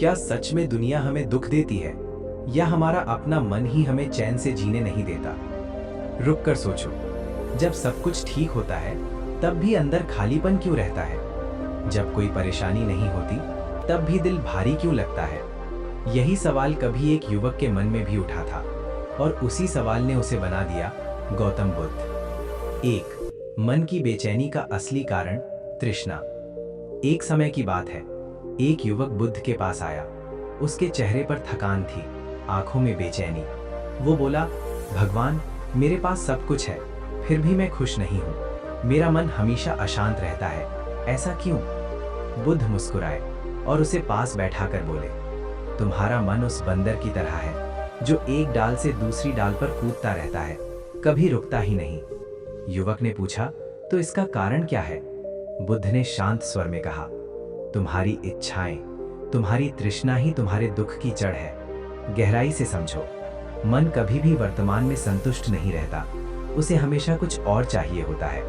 क्या सच में दुनिया हमें दुख देती है या हमारा अपना मन ही हमें चैन से जीने नहीं देता? रुक कर सोचो, जब सब कुछ ठीक होता है तब भी अंदर खालीपन क्यों रहता है? जब कोई परेशानी नहीं होती तब भी दिल भारी क्यों लगता है? यही सवाल कभी एक युवक के मन में भी उठा था और उसी सवाल ने उसे बना दिया गौतम बुद्ध। एक, मन की बेचैनी का असली कारण तृष्णा। एक समय की बात है, एक युवक बुद्ध के पास आया। उसके चेहरे पर थकान थी, आंखों में बेचैनी। वो बोला, भगवान, मेरे पास सब कुछ है, फिर भी मैं खुश नहीं हूँ। मेरा मन हमेशा अशांत रहता है, ऐसा क्यों? बुद्ध मुस्कुराए और उसे पास बैठाकर बोले, तुम्हारा मन उस बंदर की तरह है जो एक डाल से दूसरी डाल पर कूदता रहता है, कभी रुकता ही नहीं। युवक ने पूछा, तो इसका कारण क्या है? बुद्ध ने शांत स्वर में कहा, तुम्हारी इच्छाएं, तुम्हारी तृष्णा ही तुम्हारे दुख की जड़ है। गहराई से समझो, मन कभी भी वर्तमान में संतुष्ट नहीं रहता, उसे हमेशा कुछ और चाहिए होता है।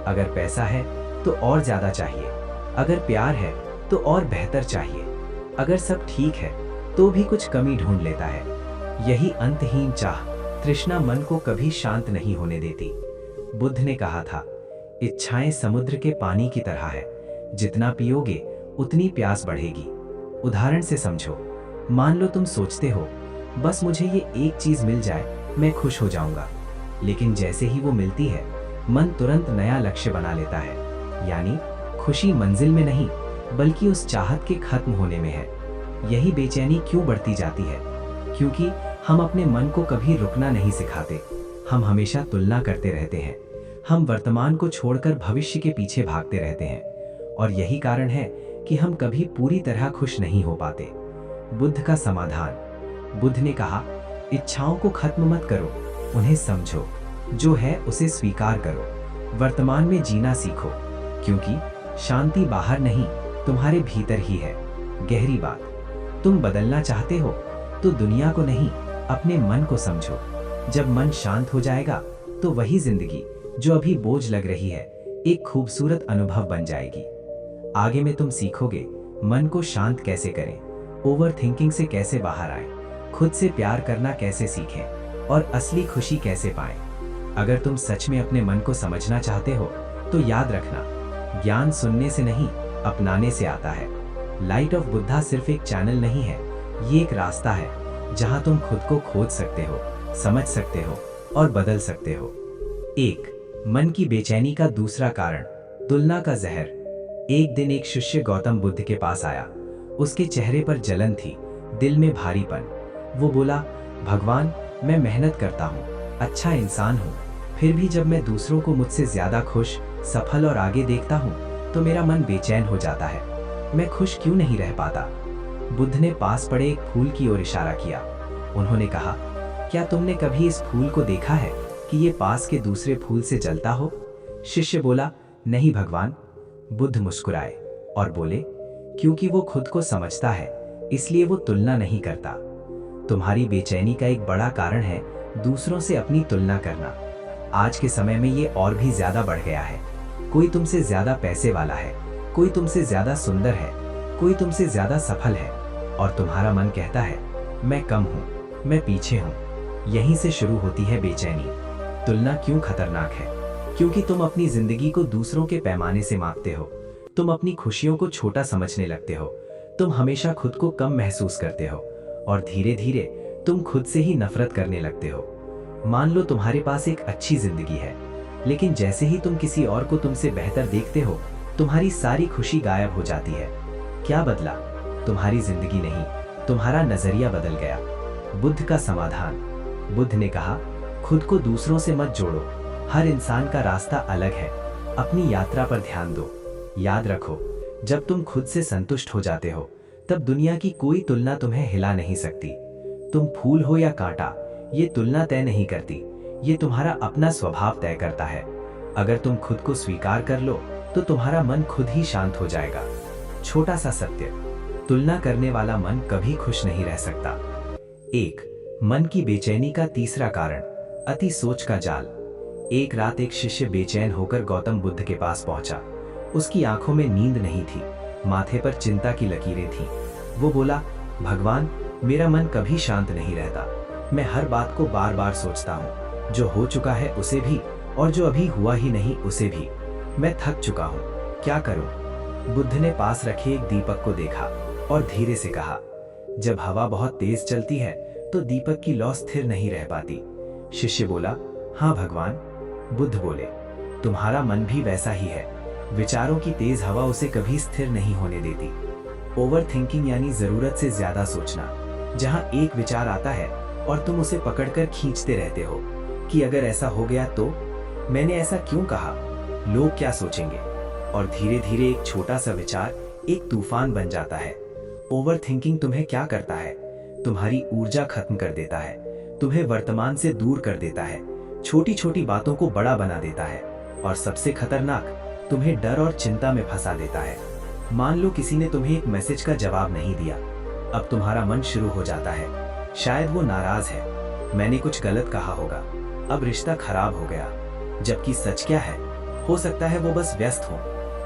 अगर पैसा है तो और ज्यादा चाहिए, अगर प्यार है तो और बेहतर चाहिए, अगर सब ठीक है तो भी कुछ कमी ढूंढ लेता है। यही अंतहीन चाह, तृष्णा मन को कभी शांत नहीं होने देती। बुद्ध ने कहा था, इच्छाएं समुद्र के पानी की तरह है, जितना पियोगे उतनी प्यास बढ़ेगी। उदाहरण से समझो, मान लो तुम सोचते हो, बस मुझे ये एक चीज मिल जाए मैं खुश हो जाऊंगा, लेकिन जैसे ही वो मिलती है मन तुरंत नया लक्ष्य बना लेता है। यानी खुशी मंजिल में नहीं बल्कि उस चाहत के खत्म होने में है। यही बेचैनी क्यों बढ़ती जाती है? क्योंकि हम अपने मन को कभी रुकना नहीं सिखाते। हम हमेशा तुलना करते रहते हैं, हम वर्तमान को छोड़कर भविष्य के पीछे भागते रहते हैं, और यही कारण है कि हम कभी पूरी तरह खुश नहीं हो पाते। बुद्ध का समाधान। बुद्ध ने कहा, इच्छाओं को खत्म मत करो, उन्हें समझो, जो है उसे स्वीकार करो, वर्तमान में जीना सीखो, क्योंकि शांति बाहर नहीं तुम्हारे भीतर ही है। गहरी बात, तुम बदलना चाहते हो तो दुनिया को नहीं अपने मन को समझो। जब मन शांत हो जाएगा तो वही जिंदगी जो अभी बोझ लग रही है एक खूबसूरत अनुभव बन जाएगी। आगे में तुम सीखोगे मन को शांत कैसे करें, ओवर थिंकिंग से कैसे बाहर आए, खुद से प्यार करना कैसे सीखें और असली खुशी कैसे पाएं। अगर तुम सच में अपने मन को समझना चाहते हो तो याद रखना, ज्ञान सुनने से नहीं अपनाने से आता है। लाइट ऑफ बुद्धा सिर्फ एक चैनल नहीं है, ये एक रास्ता है जहां तुम खुद को खोज सकते हो, समझ सकते हो और बदल सकते हो। एक, मन की बेचैनी का दूसरा कारण तुलना का जहर। एक दिन एक शिष्य गौतम बुद्ध के पास आया। उसके चेहरे पर जलन थी, दिल में भारीपन। वो बोला, भगवान, मैं मेहनत करता हूँ, अच्छा इंसान हूँ, फिर भी जब मैं दूसरों को मुझसे ज्यादा खुश, सफल और आगे देखता हूँ तो मेरा मन बेचैन हो जाता है। मैं खुश क्यों नहीं रह पाता? बुद्ध ने पास पड़े एक फूल की ओर इशारा किया। उन्होंने कहा, क्या तुमने कभी इस फूल को देखा है कि ये पास के दूसरे फूल से जलता हो? शिष्य बोला, नहीं भगवान। बुद्ध मुस्कुराए और बोले, क्योंकि वो खुद को समझता है, इसलिए वो तुलना नहीं करता। तुम्हारी बेचैनी का एक बड़ा कारण है दूसरों से अपनी तुलना करना। आज के समय में ये और भी ज्यादा बढ़ गया है। कोई तुमसे ज्यादा पैसे वाला है, कोई तुमसे ज्यादा सुंदर है, कोई तुमसे ज्यादा सफल है, और तुम्हारा मन कहता है, मैं कम हूँ, मैं पीछे हूँ। यहीं से शुरू होती है बेचैनी। तुलना क्यों खतरनाक है? क्योंकि तुम अपनी जिंदगी को दूसरों के पैमाने से मापते हो। तुम अपनी खुशियों को छोटा समझने लगते हो। तुम हमेशा खुद को कम महसूस करते हो और धीरे धीरे तुम खुद से ही नफरत करने लगते हो। मान लो तुम्हारे पास एक अच्छी जिंदगी है, लेकिन जैसे ही तुम किसी और को तुमसे बेहतर देखते हो, तुम्हारी सारी खुशी गायब हो जाती है। क्या बदला? तुम्हारी जिंदगी नहीं, तुम्हारा नजरिया बदल गया। बुद्ध का समाधान। बुद्ध ने कहा, खुद को दूसरों से मत जोड़ो, हर इंसान का रास्ता अलग है, अपनी यात्रा पर ध्यान दो। याद रखो, जब तुम खुद से संतुष्ट हो जाते हो तब दुनिया की कोई तुलना तुम्हें हिला नहीं सकती। तुम फूल हो या कांटा, ये तुलना तय नहीं करती, ये तुम्हारा अपना स्वभाव तय करता है। अगर तुम खुद को स्वीकार कर लो तो तुम्हारा मन खुद ही शांत हो जाएगा। छोटा सा सत्य, तुलना करने वाला मन कभी खुश नहीं रह सकता। एक, मन की बेचैनी का तीसरा कारण अति सोच का जाल। एक रात एक शिष्य बेचैन होकर गौतम बुद्ध के पास पहुंचा। उसकी आंखों में नींद नहीं थी, माथे पर चिंता की लकीरें थीं। वो बोला, भगवान, मेरा मन कभी शांत नहीं रहता। मैं हर बात को बार बार सोचता हूँ, जो हो चुका है उसे भी और जो अभी हुआ ही नहीं उसे भी। मैं थक चुका हूँ, क्या करूँ? बुद्ध ने पास रखे एक दीपक को देखा और धीरे से कहा, जब हवा बहुत तेज चलती है तो दीपक की लौ स्थिर नहीं रह पाती। शिष्य बोला, हाँ भगवान। बुद्ध बोले, तुम्हारा मन भी वैसा ही है। विचारों की तेज हवा उसे कभी स्थिर नहीं होने देती। ओवर थिंकिंग यानी जरूरत से ज्यादा सोचना। जहां एक विचार आता है और तुम उसे पकड़कर खींचते रहते हो कि अगर ऐसा हो गया तो, मैंने ऐसा क्यों कहा, लोग क्या सोचेंगे, और धीरे धीरे एक छोटा सा विचार एक तूफान बन जाता है। ओवर थिंकिंग तुम्हें क्या करता है? तुम्हारी ऊर्जा खत्म कर देता है, तुम्हें वर्तमान से दूर कर देता है, छोटी छोटी बातों को बड़ा बना देता है, और सबसे खतरनाक, तुम्हें डर और चिंता में फंसा देता है। मान लो किसी ने तुम्हें एक मैसेज का जवाब नहीं दिया। अब तुम्हारा मन शुरू हो जाता है, शायद वो नाराज है, मैंने कुछ गलत कहा होगा, अब रिश्ता खराब हो गया। जबकि सच क्या है? हो सकता है वो बस व्यस्त हो,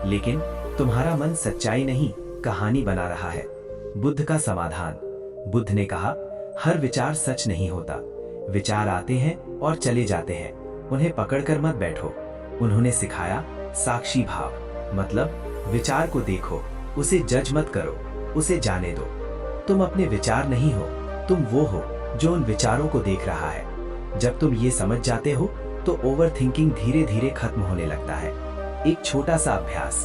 लेकिन तुम्हारा मन सच्चाई नहीं, कहानी बना रहा है। बुद्ध का समाधान। बुद्ध ने कहा, हर विचार सच नहीं होता। विचार आते हैं और चले जाते हैं, उन्हें पकड़कर मत बैठो। उन्होंने सिखाया साक्षी भाव, मतलब विचार को देखो, उसे जज मत करो, उसे जाने दो। तुम अपने विचार नहीं हो, तुम वो हो जो उन विचारों को देख रहा है। जब तुम ये समझ जाते हो तो ओवर थिंकिंग धीरे धीरे खत्म होने लगता है। एक छोटा सा अभ्यास,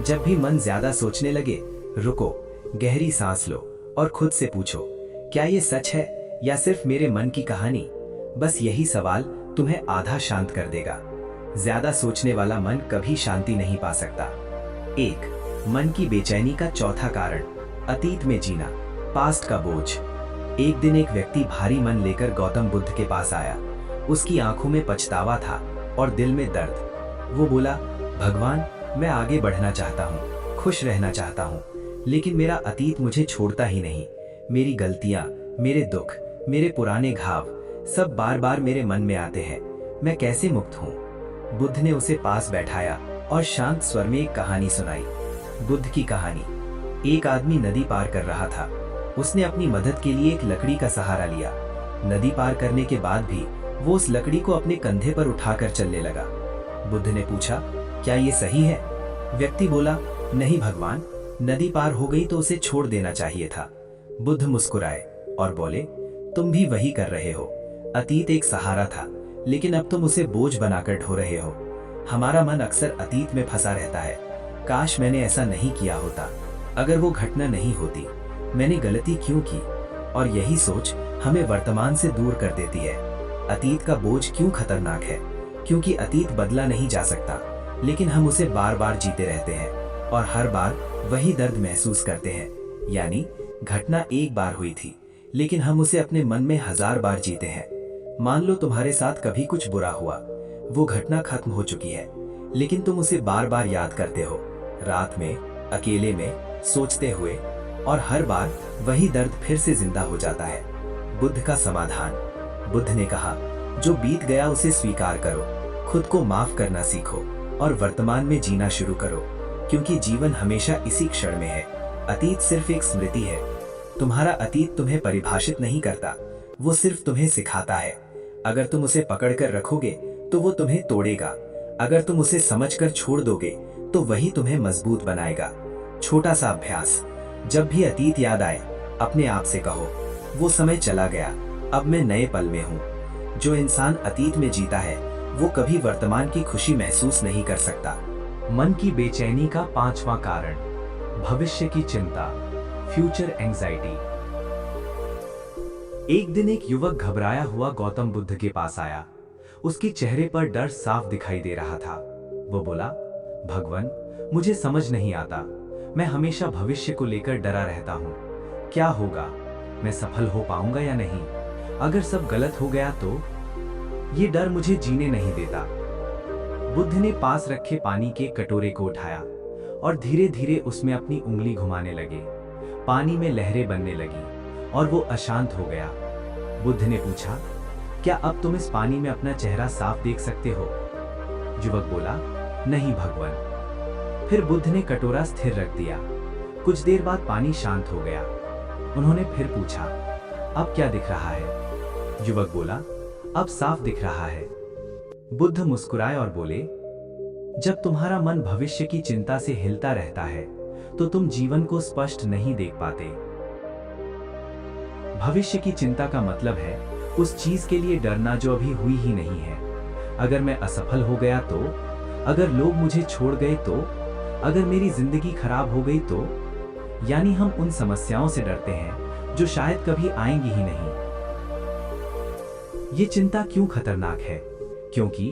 जब भी मन ज्यादा सोचने लगे, रुको, गहरी सांस लो और खुद से पूछो, क्या ये सच है या सिर्फ मेरे मन की कहानी? बस यही सवाल तुम्हें आधा शांत कर देगा। ज्यादा सोचने वाला मन कभी शांति नहीं पा सकता। 1. मन की बेचैनी का चौथा कारण, अतीत में जीना, पास्ट का बोझ। एक दिन एक व्यक्ति भारी मन लेकर गौतम बुद्ध के पास आया। उसकी आंखों में पछतावा था और दिल में दर्द। वो बोला, भगवान, मैं आगे बढ़ना चाहता हूँ, खुश रहना चाहता हूँ, लेकिन मेरा अतीत मुझे छोड़ता ही नहीं। मेरी गलतियाँ, मेरे दुख, मेरे पुराने घाव, सब बार बार मेरे मन में आते हैं। मैं कैसे मुक्त हूँ? बुद्ध ने उसे पास बैठाया और शांत स्वर में एक कहानी सुनाई। बुद्ध की कहानी। एक आदमी नदी पार कर रहा था। उसने अपनी मदद के लिए एक लकड़ी का सहारा लिया। नदी पार करने के बाद भी वो उस लकड़ी को अपने कंधे पर उठाकर चलने लगा। बुद्ध ने पूछा, क्या ये सही है? व्यक्ति बोला, नहीं भगवान, नदी पार हो गई तो उसे छोड़ देना चाहिए था। बुद्ध मुस्कुराए और बोले, तुम भी वही कर रहे हो। अतीत एक सहारा था, लेकिन अब तुम उसे बोझ बनाकर ढो रहे हो। हमारा मन अक्सर अतीत में फंसा रहता है। काश मैंने ऐसा नहीं किया होता, अगर वो घटना नहीं होती, मैंने गलती क्यों की? और यही सोच हमें वर्तमान से दूर कर देती है। अतीत का बोझ क्यों खतरनाक है? क्योंकि अतीत बदला नहीं जा सकता, लेकिन हम उसे बार बार जीते रहते हैं और हर बार वही दर्द महसूस करते हैं। यानी घटना एक बार हुई थी, लेकिन हम उसे अपने मन में 1000 बार जीते हैं। मान लो तुम्हारे साथ कभी कुछ बुरा हुआ, वो घटना खत्म हो चुकी है, लेकिन तुम उसे बार बार याद करते हो, रात में, अकेले में, सोचते हुए, और हर बार वही दर्द फिर से जिंदा हो जाता है। बुद्ध का समाधान। बुद्ध ने कहा, जो बीत गया उसे स्वीकार करो, खुद को माफ करना सीखो और वर्तमान में जीना शुरू करो, क्योंकि जीवन हमेशा इसी क्षण में है। अतीत सिर्फ एक स्मृति है। तुम्हारा अतीत तुम्हें परिभाषित नहीं करता, वो सिर्फ तुम्हें सिखाता है। अगर तुम उसे पकड़कर रखोगे तो वो तुम्हें तोड़ेगा, अगर तुम उसे समझकर छोड़ दोगे तो वही तुम्हें मजबूत बनाएगा। छोटा सा अभ्यास, जब भी अतीत याद आए, अपने आप से कहो, वो समय चला गया, अब मैं नए पल में हूँ। जो इंसान अतीत में जीता है, वो कभी वर्तमान की खुशी महसूस नहीं कर सकता। मन की बेचैनी का 5वां कारण, भविष्य की चिंता, फ्यूचर एंजाइटी। एक दिन एक युवक घबराया हुआ गौतम बुद्ध के पास आया। उसके चेहरे पर डर साफ दिखाई दे रहा था। वो बोला, भगवान, मुझे समझ नहीं आता, मैं हमेशा भविष्य को लेकर डरा रहता हूँ। क्या होगा? मैं सफल हो पाऊंगा या नहीं? अगर सब गलत हो गया तो? ये डर मुझे जीने नहीं देता। बुद्ध ने पास रखे पानी के कटोरे को उठाया और धीरे धीरे उसमें अपनी उंगली घुमाने लगे। पानी में लहरें बनने लगी और वो अशांत हो गया। बुद्ध ने पूछा, क्या अब तुम इस पानी में अपना चेहरा साफ देख सकते हो? युवक बोला, नहीं भगवान। फिर बुद्ध ने कटोरा स्थिर रख दिया। कुछ देर बाद पानी शांत हो गया। उन्होंने फिर पूछा, अब क्या दिख रहा है? युवक बोला, अब साफ दिख रहा है। बुद्ध मुस्कुराए और बोले, जब तुम्हारा मन भविष्य की चिंता से हिलता रहता है तो तुम जीवन को स्पष्ट नहीं देख पाते। भविष्य की चिंता का मतलब है उस चीज के लिए डरना जो अभी हुई ही नहीं है। अगर मैं असफल हो गया तो, अगर लोग मुझे छोड़ गए तो, अगर मेरी जिंदगी खराब हो गई तो, यानी हम उन समस्याओं से डरते हैं जो शायद कभी आएंगी ही नहीं। ये चिंता क्यों खतरनाक है? क्योंकि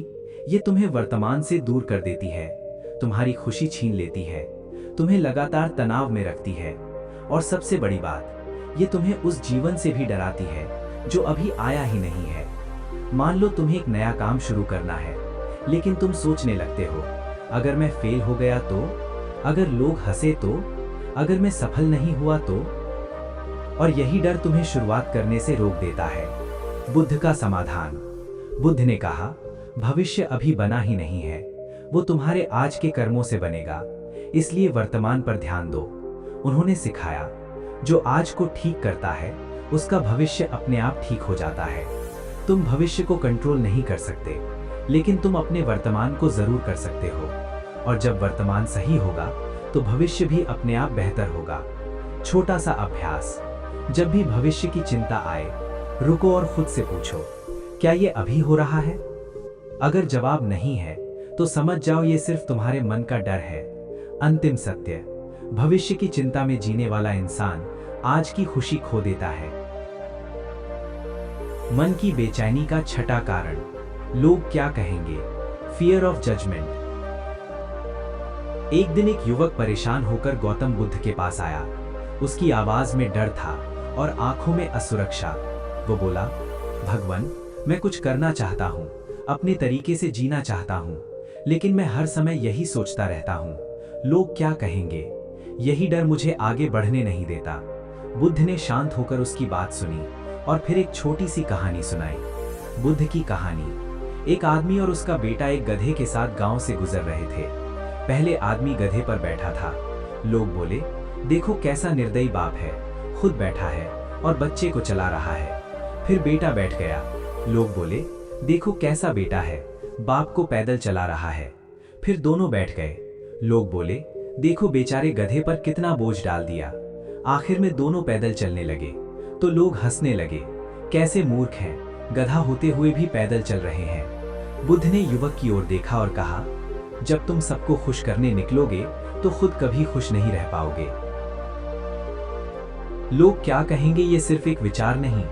ये तुम्हें वर्तमान से दूर कर देती है, तुम्हारी खुशी छीन लेती है, तुम्हें लगातार तनाव में रखती है, और सबसे बड़ी बात, ये तुम्हें उस जीवन से भी डराती है जो अभी आया ही नहीं है। मान लो तुम्हें एक नया काम शुरू करना है, लेकिन तुम सोचने लगते हो, अगर मैं फेल हो गया तो, अगर लोग हंसे तो, अगर मैं सफल नहीं हुआ तो, और यही डर तुम्हें शुरुआत करने से रोक देता है। बुद्ध का समाधान। बुद्ध ने कहा, भविष्य अभी बना ही नहीं है, वो तुम्हारे आज के कर्मों से बनेगा, इसलिए वर्तमान पर ध्यान दो। उन्होंने सिखाया, जो आज को ठीक करता है उसका भविष्य अपने आप ठीक हो जाता है। तुम भविष्य को कंट्रोल नहीं कर सकते, लेकिन तुम अपने वर्तमान को जरूर कर सकते हो, और जब वर्तमान सही होगा तो भविष्य भी अपने आप बेहतर होगा। छोटा सा अभ्यास, जब भी भविष्य की चिंता आए, रुको और खुद से पूछो, क्या ये अभी हो रहा है? अगर जवाब नहीं है तो समझ जाओ ये सिर्फ तुम्हारे मन का डर है। अंतिम सत्य, भविष्य की चिंता में जीने वाला इंसान आज की खुशी खो देता है। मन की बेचैनी का छठा कारण, लोग क्या कहेंगे? Fear of judgement. एक दिन एक युवक परेशान होकर गौतम बुद्ध के पास आया। उसकी आवाज में डर था और आंखों में असुरक्षा। वो बोला, भगवान, मैं कुछ करना चाहता हूँ, अपने तरीके से जीना चाहता हूँ, लेकिन मैं हर समय यही सोचता रहता हूँ, लोग क्या कहेंगे? यही डर मुझे आगे बढ़ने नहीं देता। बुद्ध ने शांत होकर उसकी बात सुनी और फिर एक छोटी सी कहानी सुनाई। बुद्ध की कहानी। एक आदमी और उसका बेटा एक गधे के साथ गांव से गुजर रहे थे। पहले आदमी गधे पर बैठा था। लोग बोले, देखो कैसा निर्दयी बाप है, खुद बैठा है और बच्चे को चला रहा है। फिर बेटा बैठ गया। लोग बोले, देखो कैसा बेटा है, बाप को पैदल चला रहा है। फिर दोनों बैठ गए। लोग बोले, देखो बेचारे गधे पर कितना बोझ डाल दिया। आखिर में दोनों पैदल चलने लगे तो लोग हंसने लगे, कैसे मूर्ख हैं, गधा होते हुए भी पैदल चल रहे हैं। बुद्ध ने युवक की ओर देखा और कहा, जब तुम सबको खुश करने निकलोगे तो खुद कभी खुश नहीं रह पाओगे। लोग क्या कहेंगे ये सिर्फ एक विचार नहीं,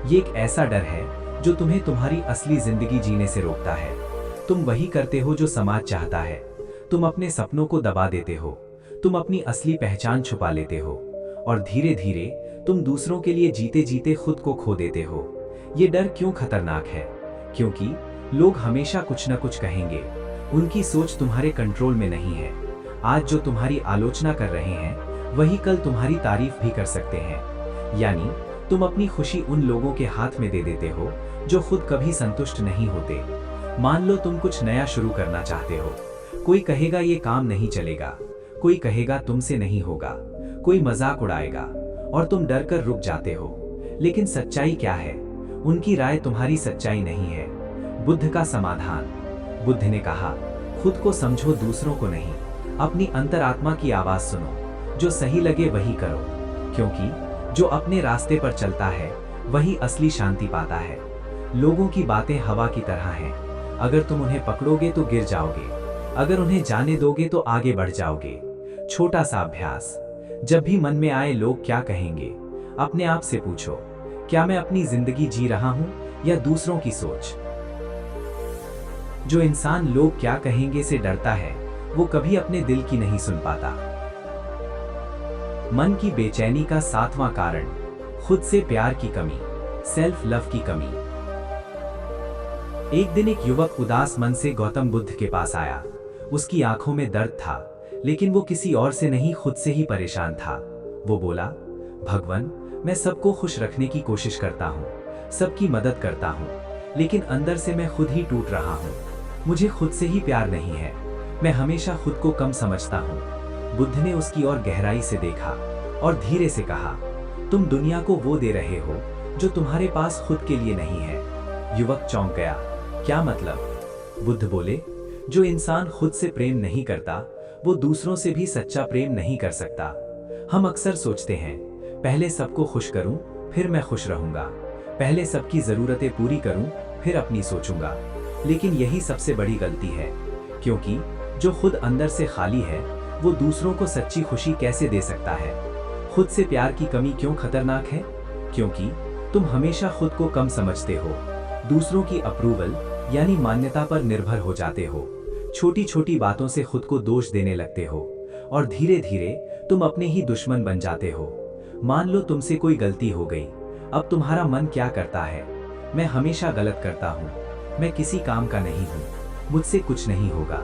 ये एक ऐसा डर है जो तुम्हें तुम्हारी असली जिंदगी जीने से रोकता है। तुम वही करते हो जो समाज चाहता है। तुम अपने सपनों को दबा देते हो, तुम अपनी असली पहचान छुपा लेते हो, और धीरे धीरे तुम दूसरों के लिए जीते जीते खुद को खो देते हो। ये डर क्यों खतरनाक है? क्योंकि लोग हमेशा कुछ न कुछ कहेंगे। उनकी सोच तुम्हारे कंट्रोल में नहीं है। आज जो तुम्हारी आलोचना कर रहे हैं वही कल तुम्हारी तारीफ भी कर सकते हैं। यानी तुम अपनी खुशी उन लोगों के हाथ में दे देते हो जो खुद कभी संतुष्ट नहीं होते। मान लो तुम कुछ नया शुरू करना चाहते हो, कोई कहेगा ये काम नहीं चलेगा, कोई कहेगा तुमसे नहीं होगा, कोई मजाक उड़ाएगा और तुम डर कर रुक जाते हो। लेकिन सच्चाई क्या है? उनकी राय तुम्हारी सच्चाई नहीं है। बुद्ध का समाधान। बुद्ध ने कहा, खुद को समझो, दूसरों को नहीं। अपनी अंतरात्मा की आवाज सुनो, जो सही लगे वही करो, क्योंकि जो अपने रास्ते पर चलता है वही असली शांति पाता है। लोगों की बातें हवा की तरह हैं, अगर तुम उन्हें पकड़ोगे तो गिर जाओगे, अगर उन्हें जाने दोगे तो आगे बढ़ जाओगे। छोटा सा अभ्यास, जब भी मन में आए लोग क्या कहेंगे, अपने आप से पूछो, क्या मैं अपनी जिंदगी जी रहा हूं या दूसरों की सोच? जो इंसान लोग क्या कहेंगे से डरता है वो कभी अपने दिल की नहीं सुन पाता। मन की बेचैनी का सातवां कारण, खुद से प्यार की कमी, सेल्फ लव की कमी। एक दिन एक युवक उदास मन से गौतम बुद्ध के पास आया। उसकी आंखों में दर्द था, लेकिन वो किसी और से नहीं खुद से ही परेशान था। वो बोला, भगवान, मैं सबको खुश रखने की कोशिश करता हूँ, सबकी मदद करता हूँ, लेकिन अंदर से मैं खुद ही टूट रहा हूँ। मुझे खुद से ही प्यार नहीं है, मैं हमेशा खुद को कम समझता हूँ। बुद्ध ने उसकी ओर गहराई से देखा और धीरे से कहा, तुम दुनिया को वो दे रहे हो जो तुम्हारे पास खुद के लिए नहीं है। युवक चौंक गया। क्या मतलब? बुद्ध बोले, जो इंसान खुद से प्रेम नहीं करता वो दूसरों से भी सच्चा प्रेम नहीं कर सकता। हम अक्सर सोचते हैं, पहले सबको खुश करूं, फिर मैं खुश रहूंगा। पहले सबकी जरूरतें पूरी करूं, फिर अपनी सोचूंगा। लेकिन यही सबसे बड़ी गलती है, क्योंकि जो खुद अंदर से खाली है वो दूसरों को सच्ची खुशी कैसे दे सकता है? खुद से प्यार की कमी क्यों खतरनाक है? क्योंकि तुम हमेशा खुद को कम समझते हो, दूसरों की अप्रूवल यानी मान्यता पर निर्भर हो जाते हो, छोटी छोटी बातों से खुद को दोष देने लगते हो और धीरे धीरे तुम अपने ही दुश्मन बन जाते हो। मान लो तुमसे कोई गलती हो गई, अब तुम्हारा मन क्या करता है? मैं हमेशा गलत करता हूँ, मैं किसी काम का नहीं हूँ, मुझसे कुछ नहीं होगा।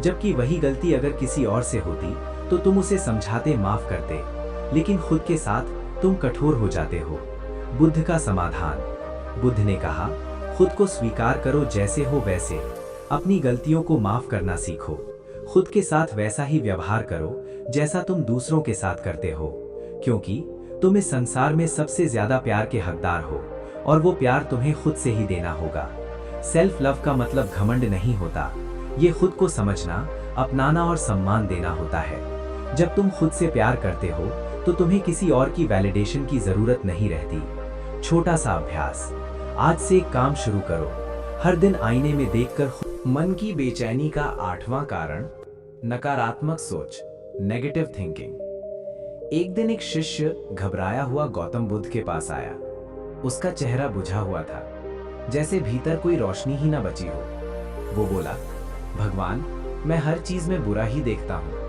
जबकि वही गलती अगर किसी और से होती तो तुम उसे समझाते, माफ करते, लेकिन खुद के साथ तुम कठोर हो जाते हो। बुद्ध का समाधान। बुद्ध ने कहा, खुद को स्वीकार करो जैसे हो वैसे, अपनी गलतियों को माफ करना सीखो, खुद के साथ वैसा ही व्यवहार करो जैसा तुम दूसरों के साथ करते हो, क्योंकि तुम इस संसार में सबसे ज्यादा प्यार के हकदार हो और वो प्यार तुम्हें खुद से ही देना होगा। सेल्फ लव का मतलब घमंड नहीं होता, ये खुद को समझना, अपनाना और सम्मान देना होता है। जब तुम खुद से प्यार करते हो तो तुम्हें किसी और की वैलिडेशन की जरूरत नहीं रहती। छोटा सा अभ्यास, आज से एक काम शुरू करो, हर दिन आईने में देखकर। मन की बेचैनी का 8वां कारण, नकारात्मक सोच, नेगेटिव थिंकिंग। एक दिन एक शिष्य घबराया हुआ गौतम बुद्ध के पास आया। उसका चेहरा बुझा हुआ था, जैसे भीतर कोई रोशनी ही ना बची हो। वो बोला, भगवान, मैं हर चीज में बुरा ही देखता हूँ,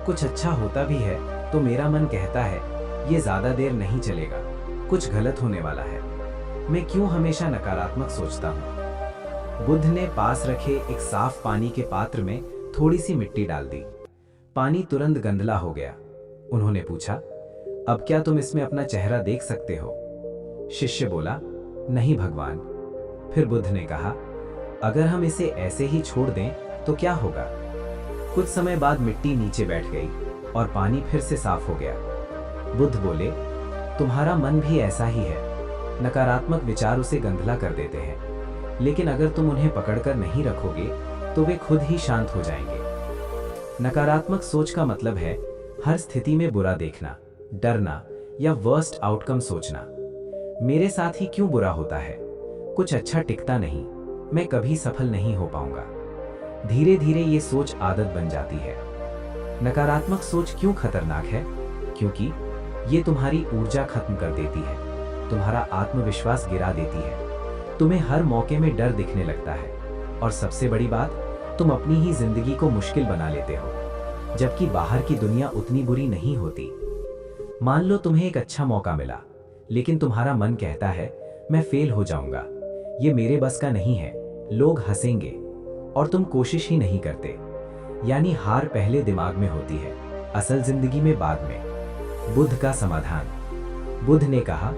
कुछ अच्छा होता भी है तो मेरा मन कहता है ये ज्यादा देर नहीं चलेगा, कुछ गलत होने वाला है। मैं क्यों हमेशा नकारात्मक सोचता हूँ? बुद्ध ने पास रखे एक साफ पानी के पात्र में थोड़ी सी मिट्टी डाल दी। पानी तुरंत गंदला हो गया। उन्होंने पूछा, अब क्या तुम इसमें अपना चेहरा देख सकते हो? शिष्य बोला, नहीं भगवान। फिर बुद्ध ने कहा, अगर हम इसे ऐसे ही छोड़ दें तो क्या होगा? कुछ समय बाद मिट्टी नीचे बैठ गई और पानी फिर से साफ हो गया। बुद्ध बोले, तुम्हारा मन भी ऐसा ही है, नकारात्मक विचार उसे गंदला कर देते हैं, लेकिन अगर तुम उन्हें पकड़कर नहीं रखोगे तो वे खुद ही शांत हो जाएंगे। नकारात्मक सोच का मतलब है हर स्थिति में बुरा देखना, डरना या वर्स्ट आउटकम सोचना। मेरे साथ ही क्यों बुरा होता है? कुछ अच्छा टिकता नहीं, मैं कभी सफल नहीं हो पाऊंगा। धीरे धीरे ये सोच आदत बन जाती है। नकारात्मक सोच क्यों खतरनाक है? क्योंकि ये तुम्हारी ऊर्जा खत्म कर देती है, तुम्हारा आत्मविश्वास गिरा देती है, तुम्हें हर मौके में डर दिखने लगता है और सबसे बड़ी बात, तुम अपनी ही जिंदगी को मुश्किल बना लेते हो, जबकि बाहर की दुनिया उतनी बुरी नहीं होती। मान लो तुम्हें एक अच्छा मौका मिला, लेकिन तुम्हारा मन कहता है मैं फेल हो जाऊंगा, ये मेरे बस का नहीं है, लोग हंसेंगे, और तुम कोशिश ही नहीं करते। यानी हार पहले दिमाग में होती है, असल जिंदगी में बाद में। बुद्ध का समाधान। बुद्ध ने कहा,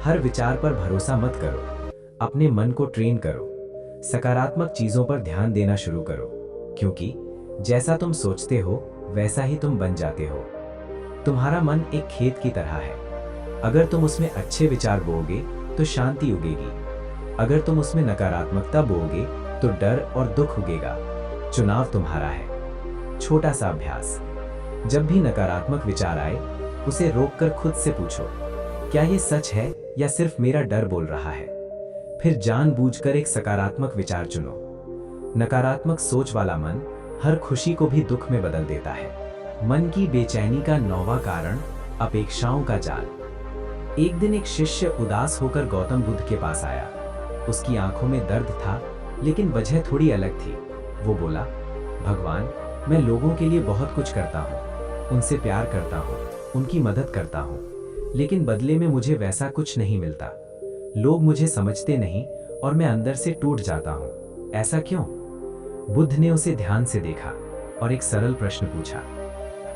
हर विचार पर भरोसा मत करो, अपने मन को ट्रेन करो, सकारात्मक चीजों पर ध्यान देना शुरू करो, क्योंकि जैसा तुम सोचते हो वैसा ही तुम बन जाते हो। तुम्हारा मन एक खेत की तरह है, अगर तुम उसमें अच्छे विचार बोओगे तो शांति उगेगी, अगर तुम उसमें नकारात्मकता बोओगे तो डर और दुख उगेगा। चुनाव तुम्हारा है। छोटा सा अभ्यास, जब भी नकारात्मक विचार आए उसे रोककर खुद से पूछो, क्या ये सच है या सिर्फ मेरा डर बोल रहा है? फिर जानबूझकर एक सकारात्मक विचार चुनो। नकारात्मक सोच वाला मन हर खुशी को भी दुख में बदल देता है। मन की बेचैनी का 9वां कारण, अपेक्षाओं का जाल। एक दिन एक शिष्य उदास होकर गौतम बुद्ध के पास आया। उसकी आंखों में दर्द था, लेकिन वजह थोड़ी अलग थी। वो बोला, भगवान, मैं लोगों के लिए बहुत कुछ करता हूँ, उनसे प्यार करता हूँ, उनकी मदद करता हूँ, लेकिन बदले में मुझे वैसा कुछ नहीं मिलता। लोग मुझे समझते नहीं और मैं अंदर से टूट जाता हूँ। ऐसा क्यों? बुद्ध ने उसे ध्यान से देखा और एक सरल प्रश्न पूछा,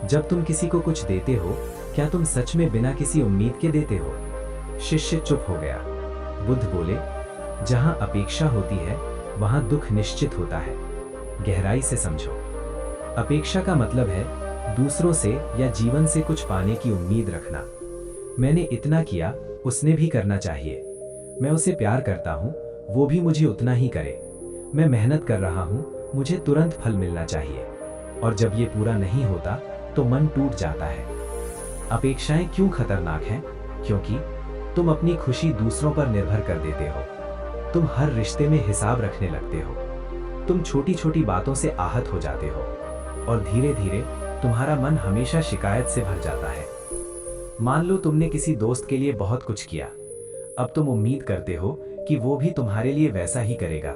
जब तुम किसी को कुछ देते हो, क्या तुम सच में बिना किसी उम्मीद के देते हो? शिष्य चुप हो गया। बुद्ध बोले, जहां अपेक्षा होती है वहां दुख निश्चित होता है। गहराई से समझो। अपेक्षा का मतलब है दूसरों से या जीवन से कुछ पाने की उम्मीद रखना। मैंने इतना किया, उसने भी करना चाहिए। मैं उसे प्यार करता हूँ, वो भी मुझे उतना ही करे। मैं मेहनत कर रहा हूँ, मुझे तुरंत फल मिलना चाहिए। और जब ये पूरा नहीं होता तो मन टूट जाता है। अपेक्षाएं क्यों खतरनाक हैं? क्योंकि तुम अपनी खुशी दूसरों पर निर्भर कर देते हो। तुम हर रिश्ते में हिसाब रखने लगते हो। तुम छोटी छोटी बातों से आहत हो जाते हो और धीरे धीरे तुम्हारा मन हमेशा शिकायत से भर जाता है। मान लो तुमने किसी दोस्त के लिए बहुत कुछ किया। अब तुम उम्मीद करते हो कि वो भी तुम्हारे लिए वैसा ही करेगा,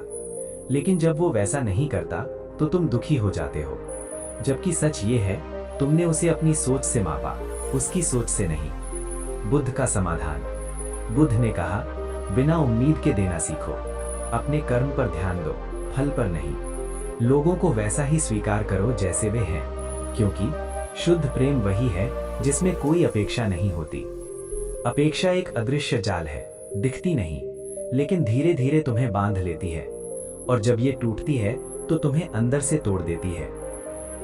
लेकिन जब वो वैसा नहीं करता तो तुम दुखी हो जाते हो। जबकि सच ये है, तुमने उसे अपनी सोच से मापा, उसकी सोच से नहीं। बुद्ध का समाधान। बुद्ध ने कहा, बिना उम्मीद के देना सीखो। अपने कर्म पर ध्यान दो, फल पर नहीं। लोगों को वैसा ही स्वीकार करो जैसे वे हैं, क्योंकि शुद्ध प्रेम वही है जिसमें कोई अपेक्षा नहीं होती। अपेक्षा एक अदृश्य जाल है, दिखती नहीं, लेकिन धीरे धीरे तुम्हें बांध लेती है, और जब ये टूटती है तो तुम्हें अंदर से तोड़ देती है।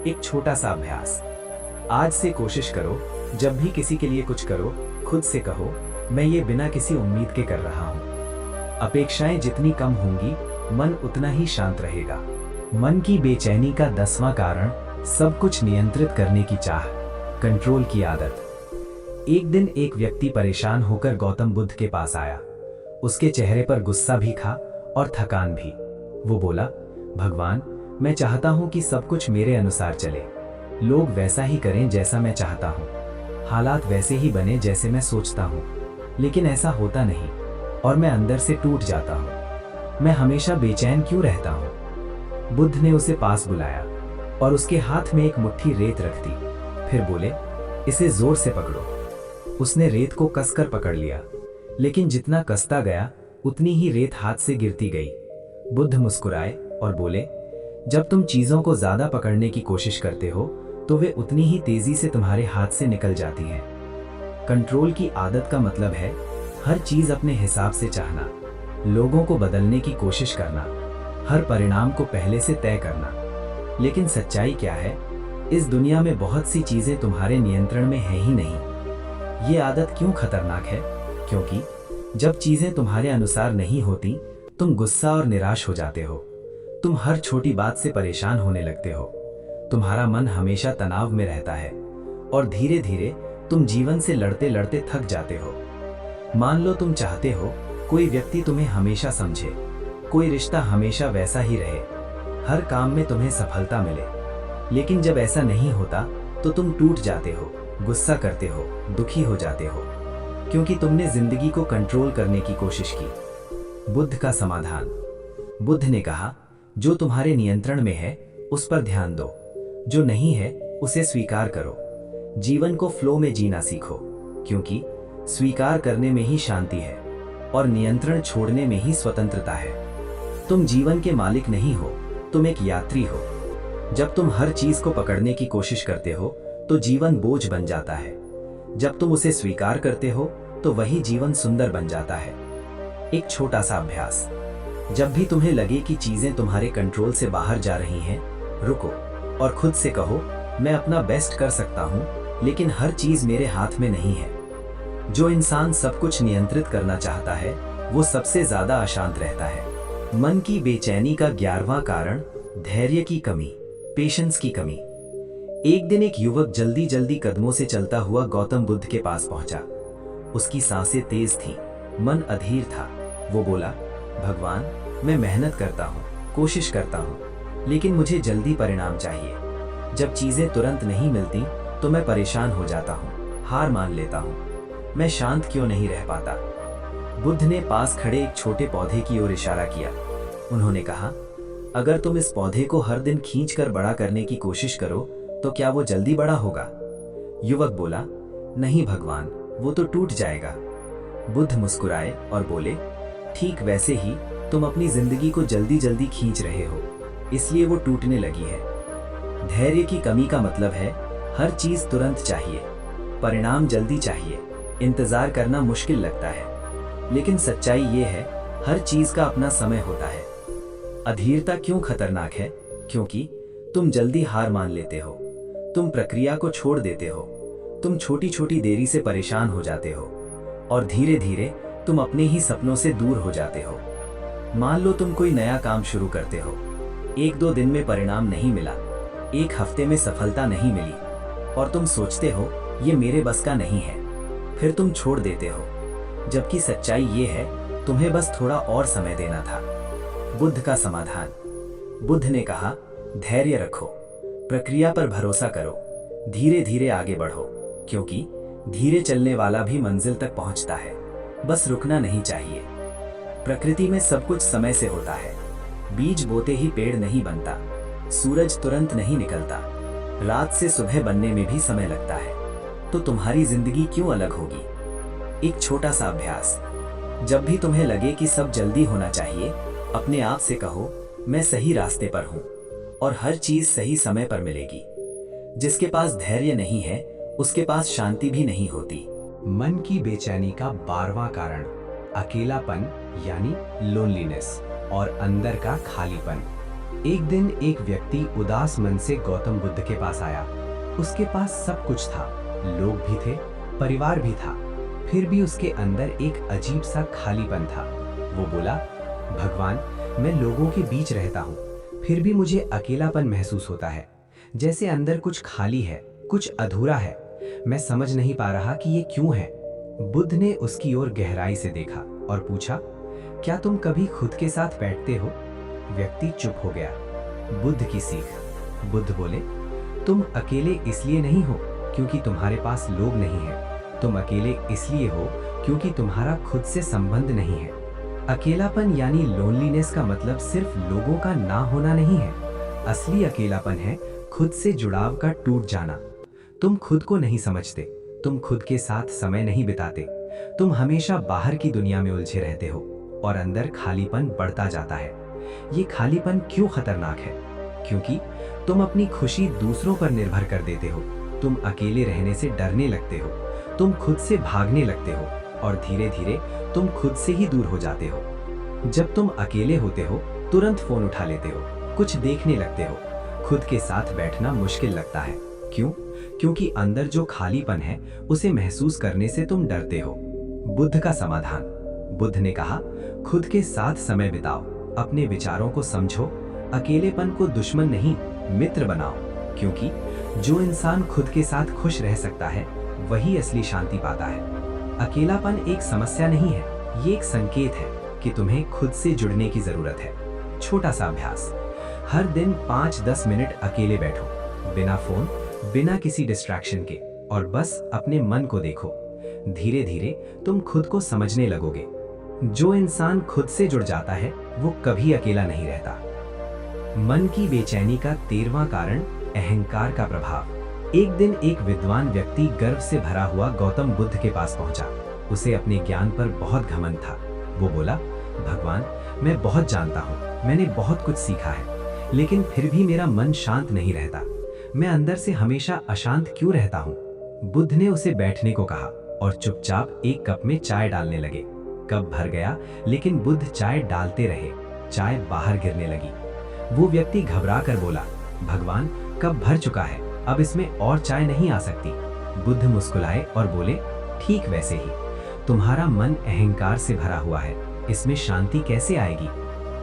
एक छोटा सा अभ्यास। आज से कोशिश करो, जब भी किसी के लिए कुछ करो, खुद से कहो, मैं ये बिना किसी उम्मीद के कर रहा हूं। अपेक्षाएं जितनी कम होंगी, मन उतना ही शांत रहेगा। मन की बेचैनी का 10वां कारण, सब कुछ नियंत्रित करने की चाह, कंट्रोल की आदत। एक दिन एक व्यक्ति परेशान होकर गौतम बुद्ध के पास आया। उसके चेहरे पर गुस्सा भी था और थकान भी। वो बोला, भगवान, मैं चाहता हूं कि सब कुछ मेरे अनुसार चले। लोग वैसा ही करें जैसा मैं चाहता हूं, हालात वैसे ही बने जैसे मैं सोचता हूं, लेकिन ऐसा होता नहीं और मैं अंदर से टूट जाता हूं। मैं हमेशा बेचैन क्यों रहता हूं? बुद्ध ने उसे पास बुलाया और उसके हाथ में एक मुट्ठी रेत रख दी। फिर बोले, इसे जोर से पकड़ो। उसने रेत को कसकर पकड़ लिया, लेकिन जितना कसता गया उतनी ही रेत हाथ से गिरती गई। बुद्ध मुस्कुराए और बोले, जब तुम चीजों को ज्यादा पकड़ने की कोशिश करते हो तो वे उतनी ही तेजी से तुम्हारे हाथ से निकल जाती हैं। कंट्रोल की आदत का मतलब है हर चीज अपने हिसाब से चाहना, लोगों को बदलने की कोशिश करना, हर परिणाम को पहले से तय करना। लेकिन सच्चाई क्या है? इस दुनिया में बहुत सी चीजें तुम्हारे नियंत्रण में है ही नहीं। ये आदत क्यों खतरनाक है? क्योंकि जब चीजें तुम्हारे अनुसार नहीं होती, तुम गुस्सा और निराश हो जाते हो। तुम हर छोटी बात से परेशान होने लगते हो। तुम्हारा मन हमेशा तनाव में रहता है और धीरे धीरे तुम जीवन से लड़ते लड़ते थक जाते हो। मान लो तुम चाहते हो कोई व्यक्ति तुम्हें हमेशा समझे, कोई रिश्ता हमेशा वैसा ही रहे, हर काम में तुम्हें सफलता मिले, लेकिन जब ऐसा नहीं होता तो तुम टूट जाते हो, गुस्सा करते हो, दुखी हो जाते हो, क्योंकि तुमने जिंदगी को कंट्रोल करने की कोशिश की। बुद्ध का समाधान। बुद्ध ने कहा, जो तुम्हारे नियंत्रण में है उस पर ध्यान दो, जो नहीं है उसे स्वीकार करो। जीवन को फ्लो में जीना सीखो, क्योंकि स्वीकार करने में ही शांति है और नियंत्रण छोड़ने में ही स्वतंत्रता है। तुम जीवन के मालिक नहीं हो, तुम एक यात्री हो। जब तुम हर चीज को पकड़ने की कोशिश करते हो तो जीवन बोझ बन जाता है। जब तुम उसे स्वीकार करते हो तो वही जीवन सुंदर बन जाता है। एक छोटा सा अभ्यास। जब भी तुम्हें लगे कि चीजें तुम्हारे कंट्रोल से बाहर जा रही हैं, रुको और खुद से कहो, मैं अपना बेस्ट कर सकता हूं, लेकिन हर चीज मेरे हाथ में नहीं है। जो इंसान सब कुछ नियंत्रित करना चाहता है वो सबसे ज्यादा अशांत रहता है। मन की बेचैनी का 11वां कारण, धैर्य की कमी, पेशेंस की कमी। एक दिन एक युवक जल्दी जल्दी कदमों से चलता हुआ गौतम बुद्ध के पास पहुंचा। उसकी सांसें तेज थीं, मन अधीर था। वो बोला, भगवान, मैं मेहनत करता हूँ, कोशिश करता हूँ, लेकिन मुझे जल्दी परिणाम चाहिए। जब चीजें तुरंत नहीं मिलती तो मैं परेशान हो जाता हूँ, हार मान लेता हूँ। मैं शांत क्यों नहीं रह पाता? बुद्ध ने पास खड़े एक छोटे पौधे की ओर इशारा किया। उन्होंने कहा, अगर तुम इस पौधे को हर दिन खींचकर बड़ा करने की कोशिश करो तो क्या वो जल्दी बड़ा होगा? युवक बोला, नहीं भगवान, वो तो टूट जाएगा। बुद्ध मुस्कुराए और बोले, ठीक वैसे ही तुम अपनी जिंदगी को जल्दी जल्दी खींच रहे हो, इसलिए वो टूटने लगी है। धैर्य की कमी का मतलब है हर चीज तुरंत चाहिए, परिणाम जल्दी चाहिए, इंतजार करना मुश्किल लगता है। लेकिन सच्चाई ये है, हर चीज का अपना समय होता है। अधीरता क्यों खतरनाक है? क्योंकि तुम जल्दी हार मान लेते हो, तुम प्रक्रिया को छोड़ देते हो, तुम छोटी छोटी देरी से परेशान हो जाते हो और धीरे धीरे तुम अपने ही सपनों से दूर हो जाते हो। मान लो तुम कोई नया काम शुरू करते हो, 1-2 दिन में परिणाम नहीं मिला, 1 हफ्ते में सफलता नहीं मिली और तुम सोचते हो ये मेरे बस का नहीं है, फिर तुम छोड़ देते हो। जबकि सच्चाई ये है तुम्हें बस थोड़ा और समय देना था। बुद्ध का समाधान। बुद्ध ने कहा, धैर्य रखो, प्रक्रिया पर भरोसा करो, धीरे धीरे आगे बढ़ो, क्योंकि धीरे चलने वाला भी मंजिल तक पहुंचता है, बस रुकना नहीं चाहिए। प्रकृति में सब कुछ समय से होता है। बीज बोते ही पेड़ नहीं बनता, सूरज तुरंत नहीं निकलता, रात से सुबह बनने में भी समय लगता है। तो तुम्हारी जिंदगी क्यों अलग होगी? एक छोटा सा अभ्यास। जब भी तुम्हें लगे कि सब जल्दी होना चाहिए, अपने आप से कहो, मैं सही रास्ते पर हूं और हर चीज सही समय पर मिलेगी। जिसके पास धैर्य नहीं है, उसके पास शांति भी नहीं होती। मन की बेचैनी का 12वां कारण अकेलापन यानी लोनलीनेस और अंदर का खालीपन। एक दिन एक व्यक्ति उदास मन से गौतम बुद्ध के पास आया। उसके पास सब कुछ था, लोग भी थे, परिवार भी था, फिर भी उसके अंदर एक अजीब सा खालीपन था। वो बोला, भगवान, मैं लोगों के बीच रहता हूँ, फिर भी मुझे अकेलापन महसूस होता है, जैसे अंदर कुछ खाली है, कुछ अधूरा है। मैं समझ नहीं पा रहा कि ये क्यों है। बुद्ध ने उसकी ओर गहराई से देखा और पूछा, क्या तुम कभी खुद के साथ बैठते हो? व्यक्ति चुप हो गया। बुद्ध की सीख। बुद्ध बोले, तुम अकेले इसलिए नहीं हो क्योंकि तुम्हारे पास लोग नहीं हैं, तुम अकेले इसलिए हो क्योंकि तुम्हारा खुद से संबंध नहीं है। अकेलापन यानी लोनलीनेस का मतलब सिर्फ लोगों का ना होना नहीं है। असली अकेलापन है खुद से जुड़ाव का टूट जाना। तुम खुद को नहीं समझते, तुम खुद के साथ समय नहीं बिताते, तुम हमेशा बाहर की दुनिया में उलझे रहते हो और अंदर खालीपन बढ़ता जाता है। ये खालीपन क्यों खतरनाक है? क्योंकि तुम अपनी खुशी दूसरों पर निर्भर कर देते हो, तुम अकेले रहने से डरने लगते हो, तुम खुद से भागने लगते हो और धीरे धीरे तुम खुद से ही दूर हो जाते हो। जब तुम अकेले होते हो, तुरंत फोन उठा लेते हो, कुछ देखने लगते हो, खुद के साथ बैठना मुश्किल लगता है। क्यों? क्योंकि अंदर जो खालीपन है उसे महसूस करने से तुम डरते हो। बुद्ध का समाधान। बुद्ध ने कहा, खुद के साथ समय बिताओ, अपने विचारों को समझो, अकेलेपन को दुश्मन नहीं मित्र बनाओ, क्योंकि जो इंसान खुद के साथ खुश रह सकता है वही असली शांति पाता है। अकेलापन एक समस्या नहीं है, ये एक संकेत है कि तुम्हें खुद से जुड़ने की जरूरत है। छोटा सा अभ्यास। हर दिन 5-10 मिनट अकेले बैठो, बिना फोन, बिना किसी डिस्ट्रैक्शन के, और बस अपने मन को देखो। धीरे धीरे तुम खुद को समझने लगोगे। जो इंसान खुद से जुड़ जाता है वो कभी अकेला नहीं रहता। मन की बेचैनी का 13वां कारण अहंकार का प्रभाव। एक दिन एक विद्वान व्यक्ति गर्व से भरा हुआ गौतम बुद्ध के पास पहुंचा। उसे अपने ज्ञान पर बहुत घमंड था। वो बोला, भगवान, मैं बहुत जानता हूँ, मैंने बहुत कुछ सीखा है, लेकिन फिर भी मेरा मन शांत नहीं रहता। मैं अंदर से हमेशा अशांत क्यों रहता हूँ? बुद्ध ने उसे बैठने को कहा और चुपचाप एक कप में चाय डालने लगे। कप भर गया, लेकिन बुद्ध चाय डालते रहे, चाय बाहर गिरने लगी। वो व्यक्ति घबरा कर बोला, भगवान, कप भर चुका है, अब इसमें और चाय नहीं आ सकती। बुद्ध मुस्कुराए और बोले, ठीक वैसे ही, तुम्हारा मन अहंकार से भरा हुआ है, इसमें शांति कैसे आएगी?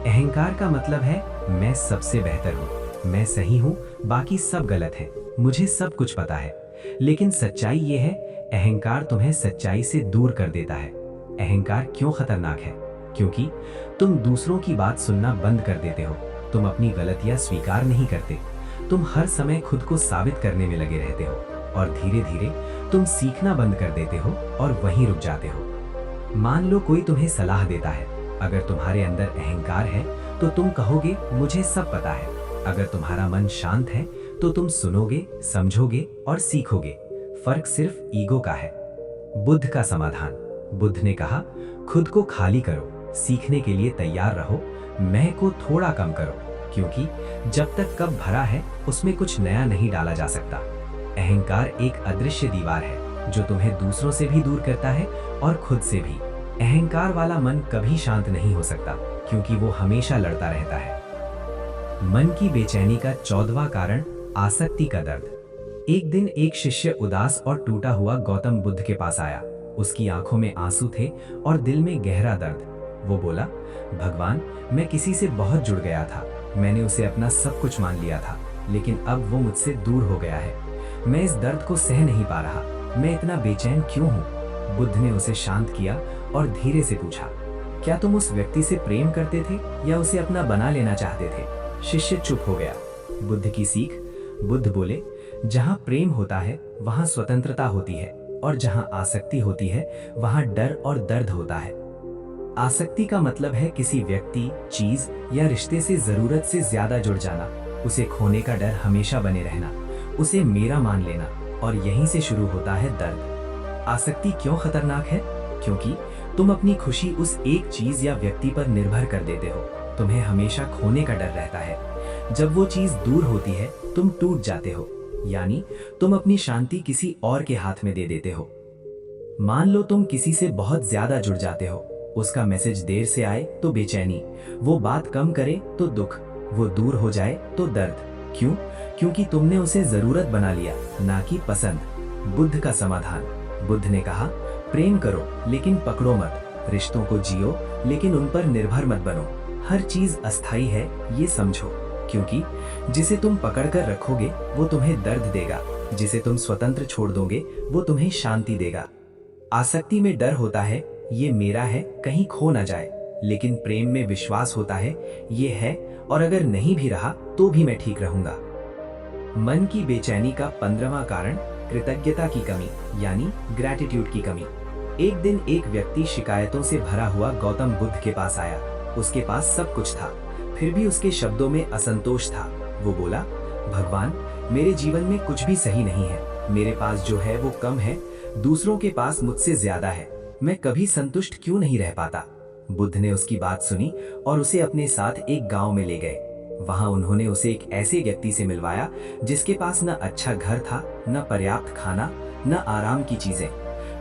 अहंकार का मतलब है मैं सबसे बेहतर हूँ, मैं सही हूँ, बाकी सब गलत है, मुझे सब कुछ पता है। लेकिन सच्चाई ये है, अहंकार तुम्हें सच्चाई से दूर कर देता है। अहंकार क्यों खतरनाक है? क्योंकि तुम दूसरों की बात सुनना बंद कर देते हो, तुम अपनी गलतियां स्वीकार नहीं करते, तुम हर समय खुद को साबित करने में लगे रहते हो और धीरे धीरे तुम सीखना बंद कर देते हो और वहीं रुक जाते हो। मान लो कोई तुम्हें सलाह देता है, अगर तुम्हारे अंदर अहंकार है तो तुम कहोगे मुझे सब पता है। अगर तुम्हारा मन शांत है तो तुम सुनोगे, समझोगे और सीखोगे। फर्क सिर्फ ईगो का है। बुद्ध का समाधान। बुद्ध ने कहा, खुद को खाली करो, सीखने के लिए तैयार रहो, मैं को थोड़ा कम करो, क्योंकि जब तक कप भरा है उसमें कुछ नया नहीं डाला जा सकता। अहंकार एक अदृश्य दीवार है जो तुम्हें दूसरों से भी दूर करता है और खुद से भी। अहंकार वाला मन कभी शांत नहीं हो सकता, क्योंकि वो हमेशा लड़ता रहता है। मन की बेचैनी का 14वां कारण आसक्ति का दर्द। एक दिन एक शिष्य उदास और टूटा हुआ गौतम बुद्ध के पास आया। उसकी आंखों में आंसू थे और दिल में गहरा दर्द। वो बोला, भगवान, मैं किसी से बहुत जुड़ गया था। मैंने उसे अपना सब कुछ मान लिया था, लेकिन अब वो मुझसे दूर हो गया है। मैं इस दर्द को सह नहीं पा रहा। मैं इतना बेचैन क्यों हूँ? बुद्ध ने उसे शांत किया और धीरे से पूछा, क्या तुम उस व्यक्ति से प्रेम करते थे या उसे अपना बना लेना चाहते थे? शिष्य चुप हो गया। बुद्ध की सीख। बुद्ध बोले, जहाँ प्रेम होता है वहाँ स्वतंत्रता होती है, और जहाँ आसक्ति होती है वहाँ डर और दर्द होता है। आसक्ति का मतलब है किसी व्यक्ति, चीज या रिश्ते से जरूरत से ज्यादा जुड़ जाना, उसे खोने का डर हमेशा बने रहना, उसे मेरा मान लेना, और यहीं से शुरू होता है दर्द। आसक्ति क्यों खतरनाक है? क्योंकि तुम अपनी खुशी उस एक चीज या व्यक्ति पर निर्भर कर देते हो। तुम्हें हमेशा खोने का डर रहता है। जब वो चीज दूर होती है तुम टूट जाते हो, यानी तुम अपनी शांति किसी और के हाथ में दे देते हो। मान लो तुम किसी से बहुत ज्यादा जुड़ जाते हो। उसका मैसेज देर से आए तो बेचैनी, वो बात कम करे तो दुख, वो दूर हो जाए तो दर्द। क्यों? क्योंकि तुमने उसे जरूरत बना लिया, ना कि पसंद। बुद्ध का समाधान। बुद्ध ने कहा, प्रेम करो लेकिन पकड़ो मत। रिश्तों को जियो लेकिन उन पर निर्भर मत बनो। हर चीज अस्थायी है, ये समझो। क्योंकि जिसे तुम पकड़ कर रखोगे वो तुम्हें दर्द देगा, जिसे तुम स्वतंत्र छोड़ दोगे वो तुम्हें शांति देगा। आसक्ति में डर होता है, ये मेरा है, कहीं खो ना जाए। लेकिन प्रेम में विश्वास होता है, ये है और अगर नहीं भी रहा तो भी मैं ठीक रहूंगा। मन की बेचैनी का 15वां कारण कृतज्ञता की कमी, यानी ग्रैटिट्यूड की कमी। एक दिन एक व्यक्ति शिकायतों से भरा हुआ गौतम बुद्ध के पास आया। उसके पास सब कुछ था, फिर भी उसके शब्दों में असंतोष था। वो बोला, भगवान, मेरे जीवन में कुछ भी सही नहीं है। मेरे पास जो है वो कम है, दूसरों के पास मुझसे ज्यादा है। मैं कभी संतुष्ट क्यों नहीं रह पाता? बुद्ध ने उसकी बात सुनी और उसे अपने साथ एक गांव में ले गए। वहां उन्होंने उसे एक ऐसे व्यक्ति से मिलवाया जिसके पास न अच्छा घर था, न पर्याप्त खाना, न आराम की चीजें।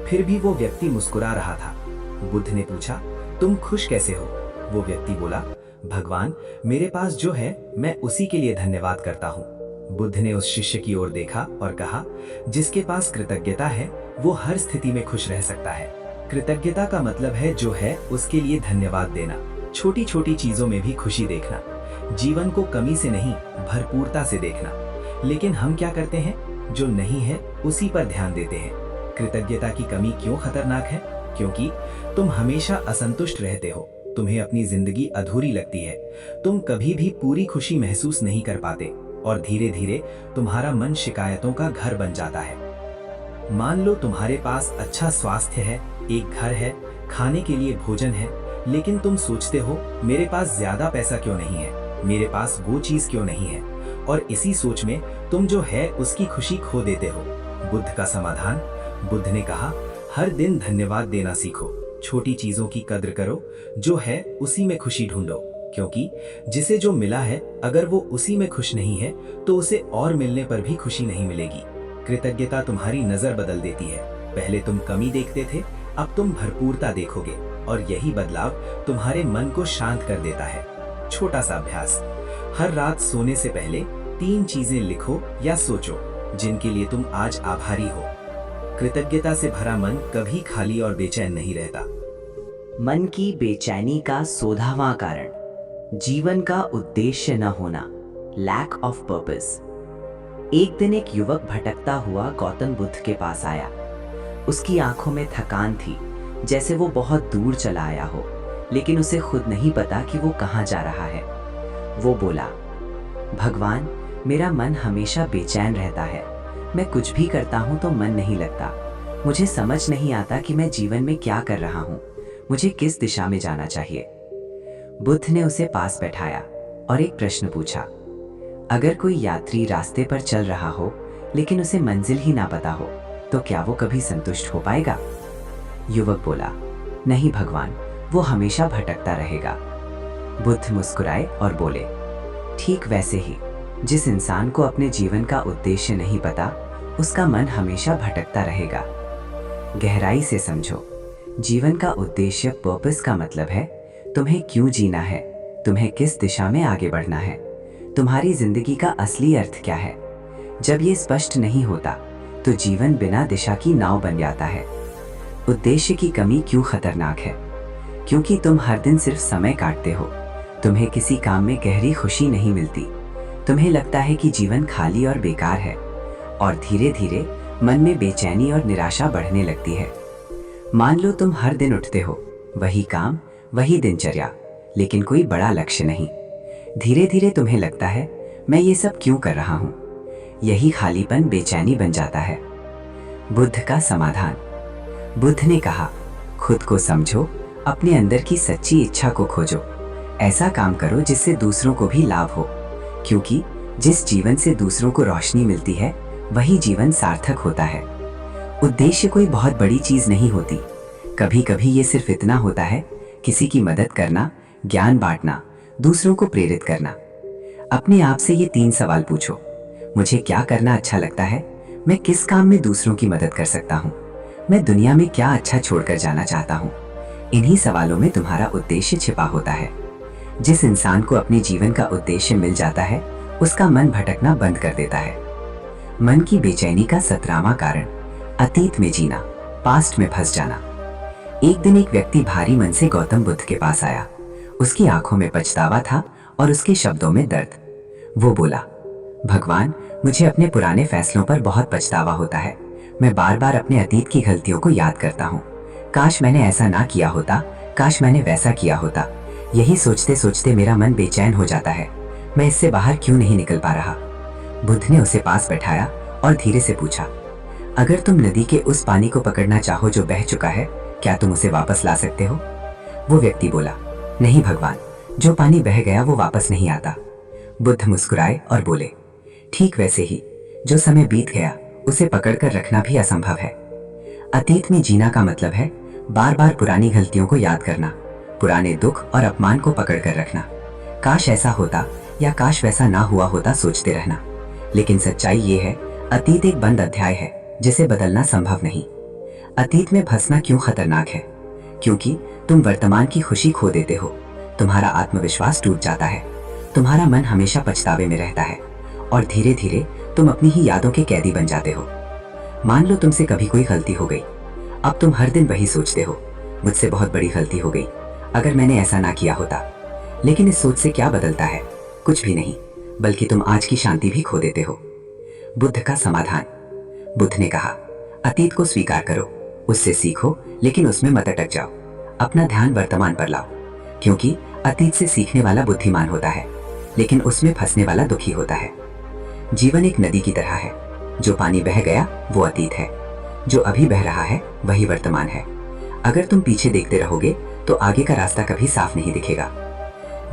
फिर भी वो व्यक्ति मुस्कुरा रहा था। बुद्ध ने पूछा, तुम खुश कैसे हो? वो व्यक्ति बोला, भगवान, मेरे पास जो है मैं उसी के लिए धन्यवाद करता हूँ। बुद्ध ने उस शिष्य की ओर देखा और कहा, जिसके पास कृतज्ञता है वो हर स्थिति में खुश रह सकता है। कृतज्ञता का मतलब है जो है उसके लिए धन्यवाद देना, छोटी छोटी चीजों में भी खुशी देखना, जीवन को कमी से नहीं भरपूरता से देखना। लेकिन हम क्या करते हैं? जो नहीं है उसी पर ध्यान देते हैं। कृतज्ञता की कमी क्यों खतरनाक है? क्योंकि तुम हमेशा असंतुष्ट रहते हो, तुम्हें अपनी जिंदगी अधूरी लगती है, तुम कभी भी पूरी खुशी महसूस नहीं कर पाते, और धीरे धीरे तुम्हारा मन शिकायतों का घर बन जाता है। मान लो तुम्हारे पास अच्छा स्वास्थ्य है, एक घर है, खाने के लिए भोजन है, लेकिन तुम सोचते हो, मेरे पास ज्यादा पैसा क्यों नहीं है, मेरे पास वो चीज क्यों नहीं है, और इसी सोच में तुम जो है उसकी खुशी खो देते हो। बुद्ध का समाधान। बुद्ध ने कहा, हर दिन धन्यवाद देना सीखो, छोटी चीजों की कद्र करो, जो है उसी में खुशी ढूंढो। क्योंकि जिसे जो मिला है अगर वो उसी में खुश नहीं है तो उसे और मिलने पर भी खुशी नहीं मिलेगी। कृतज्ञता तुम्हारी नजर बदल देती है। पहले तुम कमी देखते थे, अब तुम भरपूरता देखोगे, और यही बदलाव तुम्हारे मन को शांत कर देता है। छोटा सा अभ्यास। हर रात सोने से पहले 3 चीजें लिखो या सोचो जिनके लिए तुम आज आभारी हो। कृतज्ञता से भरा मन कभी खाली और बेचैन नहीं रहता। मन की बेचैनी का 16वां कारण, जीवन का उद्देश्य न होना, लैक ऑफ पर्पस। एक दिन एक युवक भटकता हुआ गौतम बुद्ध के पास आया। उसकी आंखों में थकान थी, जैसे वो बहुत दूर चला आया हो, लेकिन उसे खुद नहीं पता कि वो कहाँ जा रहा है। वो बोला, भगवान, मेरा मन हमेशा बेचैन रहता है। मैं कुछ भी करता हूँ तो मन नहीं लगता। मुझे समझ नहीं आता कि मैं जीवन में क्या कर रहा हूँ, मुझे किस दिशा में जाना चाहिए। बुद्ध ने उसे पास बैठाया और एक प्रश्न पूछा, अगर कोई यात्री रास्ते पर चल रहा हो लेकिन उसे मंजिल ही ना पता हो तो क्या वो कभी संतुष्ट हो पाएगा? युवक बोला, नहीं भगवान, वो हमेशा भटकता रहेगा। बुद्ध मुस्कुराए और बोले, ठीक वैसे ही जिस इंसान को अपने जीवन का उद्देश्य नहीं पता, उसका मन हमेशा भटकता रहेगा। गहराई से समझो, जीवन का उद्देश्य, पर्पस का मतलब है तुम्हें क्यों जीना है, तुम्हें किस दिशा में आगे बढ़ना है, तुम्हारी जिंदगी का असली अर्थ क्या है। जब ये स्पष्ट नहीं होता तो जीवन बिना दिशा की नाव बन जाता है। उद्देश्य की कमी क्यों खतरनाक है? क्योंकि तुम हर दिन सिर्फ समय काटते हो। तुम्हें किसी काम में गहरी खुशी नहीं मिलती। तुम्हें लगता है कि जीवन खाली और बेकार है, और धीरे धीरे मन में बेचैनी और निराशा बढ़ने लगती है। मान लो तुम हर दिन उठते हो, वही काम, वही दिनचर्या, लेकिन कोई बड़ा लक्ष्य नहीं। धीरे धीरे तुम्हें लगता है, मैं ये सब क्यों कर रहा हूँ? यही खालीपन बेचैनी बन जाता है। बुद्ध का समाधान। बुद्ध ने कहा, खुद को समझो, अपने अंदर की सच्ची इच्छा को खोजो। ऐसा काम करो जिससे दूसरों को भी लाभ हो, क्योंकि जिस जीवन से दूसरों को रोशनी मिलती है वही जीवन सार्थक होता है। उद्देश्य कोई बहुत बड़ी चीज नहीं होती। कभी कभी ये सिर्फ इतना होता है, किसी की मदद करना, ज्ञान बांटना, दूसरों को प्रेरित करना। अपने आप से ये 3 सवाल पूछो। मुझे क्या करना अच्छा लगता है? मैं किस काम में दूसरों की मदद कर सकता हूँ? मैं दुनिया में क्या अच्छा छोड़कर जाना चाहता हूँ? इन्हीं सवालों में तुम्हारा उद्देश्य छिपा होता है। जिस इंसान को अपने जीवन का उद्देश्य मिल जाता है, उसका मन भटकना बंद कर देता है। मन की बेचैनी का 17वां कारण, अतीत में जीना, पास्ट में फंस जाना। एक दिन एक व्यक्ति भारी मन से गौतम बुद्ध के पास आया। उसकी आंखों में पछतावा था और उसके शब्दों में दर्द। वो बोला, भगवान, मुझे अपने पुराने फैसलों पर बहुत पछतावा होता है। मैं बार बार अपने अतीत की गलतियों को याद करता हूँ। काश मैंने ऐसा ना किया होता, काश मैंने वैसा किया होता। यही सोचते सोचते मेरा मन बेचैन हो जाता है। मैं इससे बाहर क्यों नहीं निकल पा रहा? बुद्ध ने उसे पास बैठाया और धीरे से पूछा, अगर तुम नदी के उस पानी को पकड़ना चाहो जो बह चुका है, क्या तुम उसे वापस ला सकते हो? वो व्यक्ति बोला, नहीं भगवान, जो पानी बह गया वो वापस नहीं आता। बुद्ध मुस्कुराए और बोले, ठीक वैसे ही जो समय बीत गया उसे पकड़कर रखना भी असंभव है। अतीत में जीना का मतलब है बार बार पुरानी गलतियों को याद करना, पुराने दुख और अपमान को पकड़कर रखना। काश ऐसा होता या काश वैसा ना हुआ होता सोचते रहना। लेकिन सच्चाई ये है, अतीत एक बंद अध्याय है जिसे बदलना संभव नहीं। अतीत में फंसना क्यों खतरनाक है? क्योंकि तुम वर्तमान की खुशी खो देते हो। तुम्हारा आत्मविश्वास टूट जाता है। तुम्हारा मन हमेशा पछतावे में रहता है और धीरे धीरे तुम अपनी ही यादों के कैदी बन जाते हो। मान लो तुमसे कभी कोई गलती हो गई। अब तुम हर दिन वही सोचते हो, मुझसे बहुत बड़ी गलती हो गई, अगर मैंने ऐसा ना किया होता। लेकिन इस सोच से क्या बदलता है? कुछ भी नहीं, बल्कि तुम आज की शांति भी खो देते हो। बुद्ध का समाधान। बुद्ध ने कहा, अतीत को स्वीकार करो, उससे सीखो, लेकिन उसमें मत अटक जाओ। अपना ध्यान वर्तमान पर लाओ, क्योंकि अतीत से सीखने वाला बुद्धिमान होता है, लेकिन उसमें फंसने वाला दुखी होता है। जीवन एक नदी की तरह है। जो पानी बह गया वो अतीत है, जो अभी बह रहा है वही वर्तमान है। अगर तुम पीछे देखते रहोगे तो आगे का रास्ता कभी साफ नहीं दिखेगा।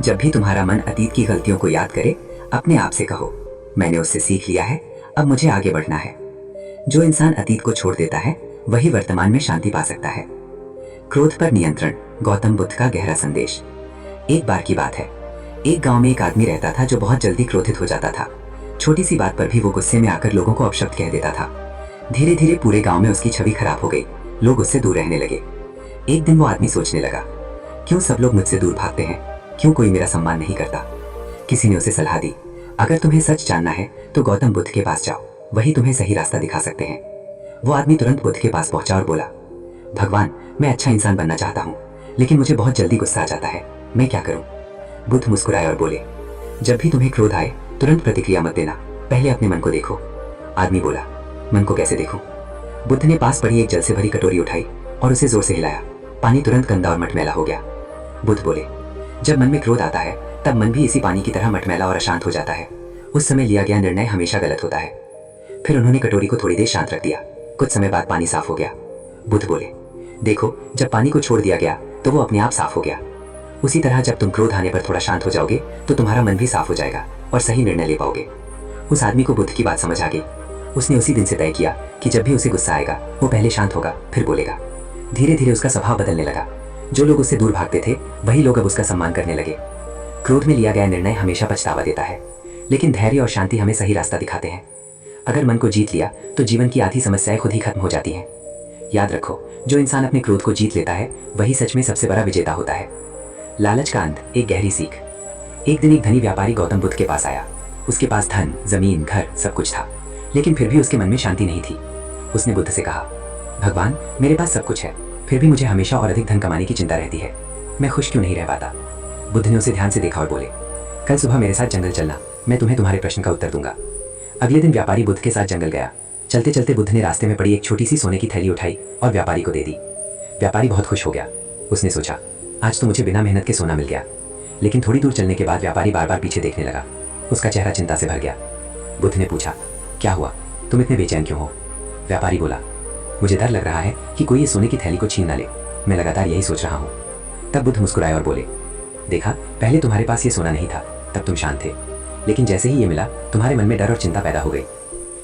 जब भी तुम्हारा मन अतीत की गलतियों को याद करे, अपने आप से कहो, मैंने उससे सीख लिया है, अब मुझे आगे बढ़ना है। जो इंसान अतीत को छोड़ देता है वही वर्तमान में शांति पा सकता है। क्रोध पर नियंत्रण। गौतम बुद्ध का गहरा संदेश। एक बार की बात है, एक गांव में एक आदमी रहता था जो बहुत जल्दी क्रोधित हो जाता था। छोटी सी बात पर भी वो गुस्से में आकर लोगों को अपशब्द कह देता था। धीरे धीरे पूरे गांव में उसकी छवि खराब हो गई। लोग उससे दूर रहने लगे। एक दिन वो आदमी सोचने लगा, क्यों सब लोग मुझसे दूर भागते हैं? क्यों कोई मेरा सम्मान नहीं करता? किसी ने उसे सलाह दी, अगर तुम्हें सच जानना है तो गौतम बुद्ध के पास जाओ, वही तुम्हें सही रास्ता दिखा सकते हैं। वो आदमी तुरंत बुद्ध के पास पहुंचा और बोला, भगवान, मैं अच्छा इंसान बनना चाहता हूँ, लेकिन मुझे बहुत जल्दी गुस्सा आ जाता है, मैं क्या करूँ? बुद्ध मुस्कुराए और बोले, जब भी तुम्हें क्रोध आए तुरंत प्रतिक्रिया मत देना, पहले अपने मन को देखो। आदमी बोला, मन को कैसे देखूं? बुद्ध ने पास पड़ी एक जल से भरी कटोरी उठाई और उसे जोर से हिलाया। पानी तुरंत गंदा और मटमैला हो गया। बुद्ध बोले, जब मन में क्रोध आता है तब मन भी इसी पानी की तरह मटमैला और अशांत हो जाता है। उस समय लिया गया निर्णय हमेशा गलत होता है। फिर उन्होंने कटोरी को थोड़ी देर शांत रख दिया। कुछ समय बाद पानी साफ हो गया। बुद्ध बोले, देखो, जब पानी को छोड़ दिया गया तो वो अपने आप साफ हो गया। उसी तरह जब तुम क्रोध आने पर थोड़ा शांत हो जाओगे तो तुम्हारा मन भी साफ हो जाएगा और सही निर्णय ले पाओगे। उस आदमी को बुद्ध की बात समझ आ गई। उसने उसी दिन से तय किया कि जब भी उसे गुस्सा आएगा वो पहले शांत होगा, फिर बोलेगा। धीरे धीरे उसका स्वभाव बदलने लगा। जो लोग उससे दूर भागते थे वही लोग अब उसका सम्मान करने लगे। क्रोध में लिया गया निर्णय हमेशा पछतावा देता है, लेकिन धैर्य और शांति हमें सही रास्ता दिखाते हैं। अगर मन को जीत लिया तो जीवन की आधी समस्याएं खुद ही खत्म हो जाती हैं। याद रखो, जो इंसान अपने क्रोध को जीत लेता है वही सच में सबसे बड़ा विजेता होता है। लालच का अंत, एक गहरी सीख। एक दिन एक धनी व्यापारी गौतम बुद्ध के पास आया। उसके पास धन, जमीन, घर सब कुछ था। लेकिन फिर भी उसके मन में शांति नहीं थी। उसने बुद्ध से कहा, भगवान, मेरे पास सब कुछ है, फिर भी मुझे हमेशा और अधिक धन कमाने की चिंता रहती है। मैं खुश क्यों नहीं रह पाता? बुद्ध ने उसे ध्यान से देखा और बोले, कल सुबह मेरे साथ जंगल चलना, मैं तुम्हें तुम्हारे प्रश्न का उत्तर दूंगा। अगले दिन व्यापारी बुद्ध के साथ जंगल गया। चलते चलते बुद्ध ने रास्ते में पड़ी एक छोटी सी सोने की थैली उठाई और व्यापारी को दे दी। व्यापारी बहुत खुश हो गया। उसने सोचा, आज तो मुझे बिना मेहनत के सोना मिल गया। लेकिन थोड़ी दूर चलने के बाद व्यापारी बार बार पीछे देखने लगा। उसका चेहरा चिंता से भर गया। बुद्ध ने पूछा, क्या हुआ, तुम इतने बेचैन क्यों हो? व्यापारी बोला, मुझे डर लग रहा है कि कोई ये सोने की थैली को छीन ना ले। मैं लगातार यही सोच रहा हूँ। तब बुद्ध मुस्कुराए और बोले, देखा, पहले तुम्हारे पास ये सोना नहीं था, तब तुम शांत थे, लेकिन जैसे ही ये मिला तुम्हारे मन में डर और चिंता पैदा हो गई।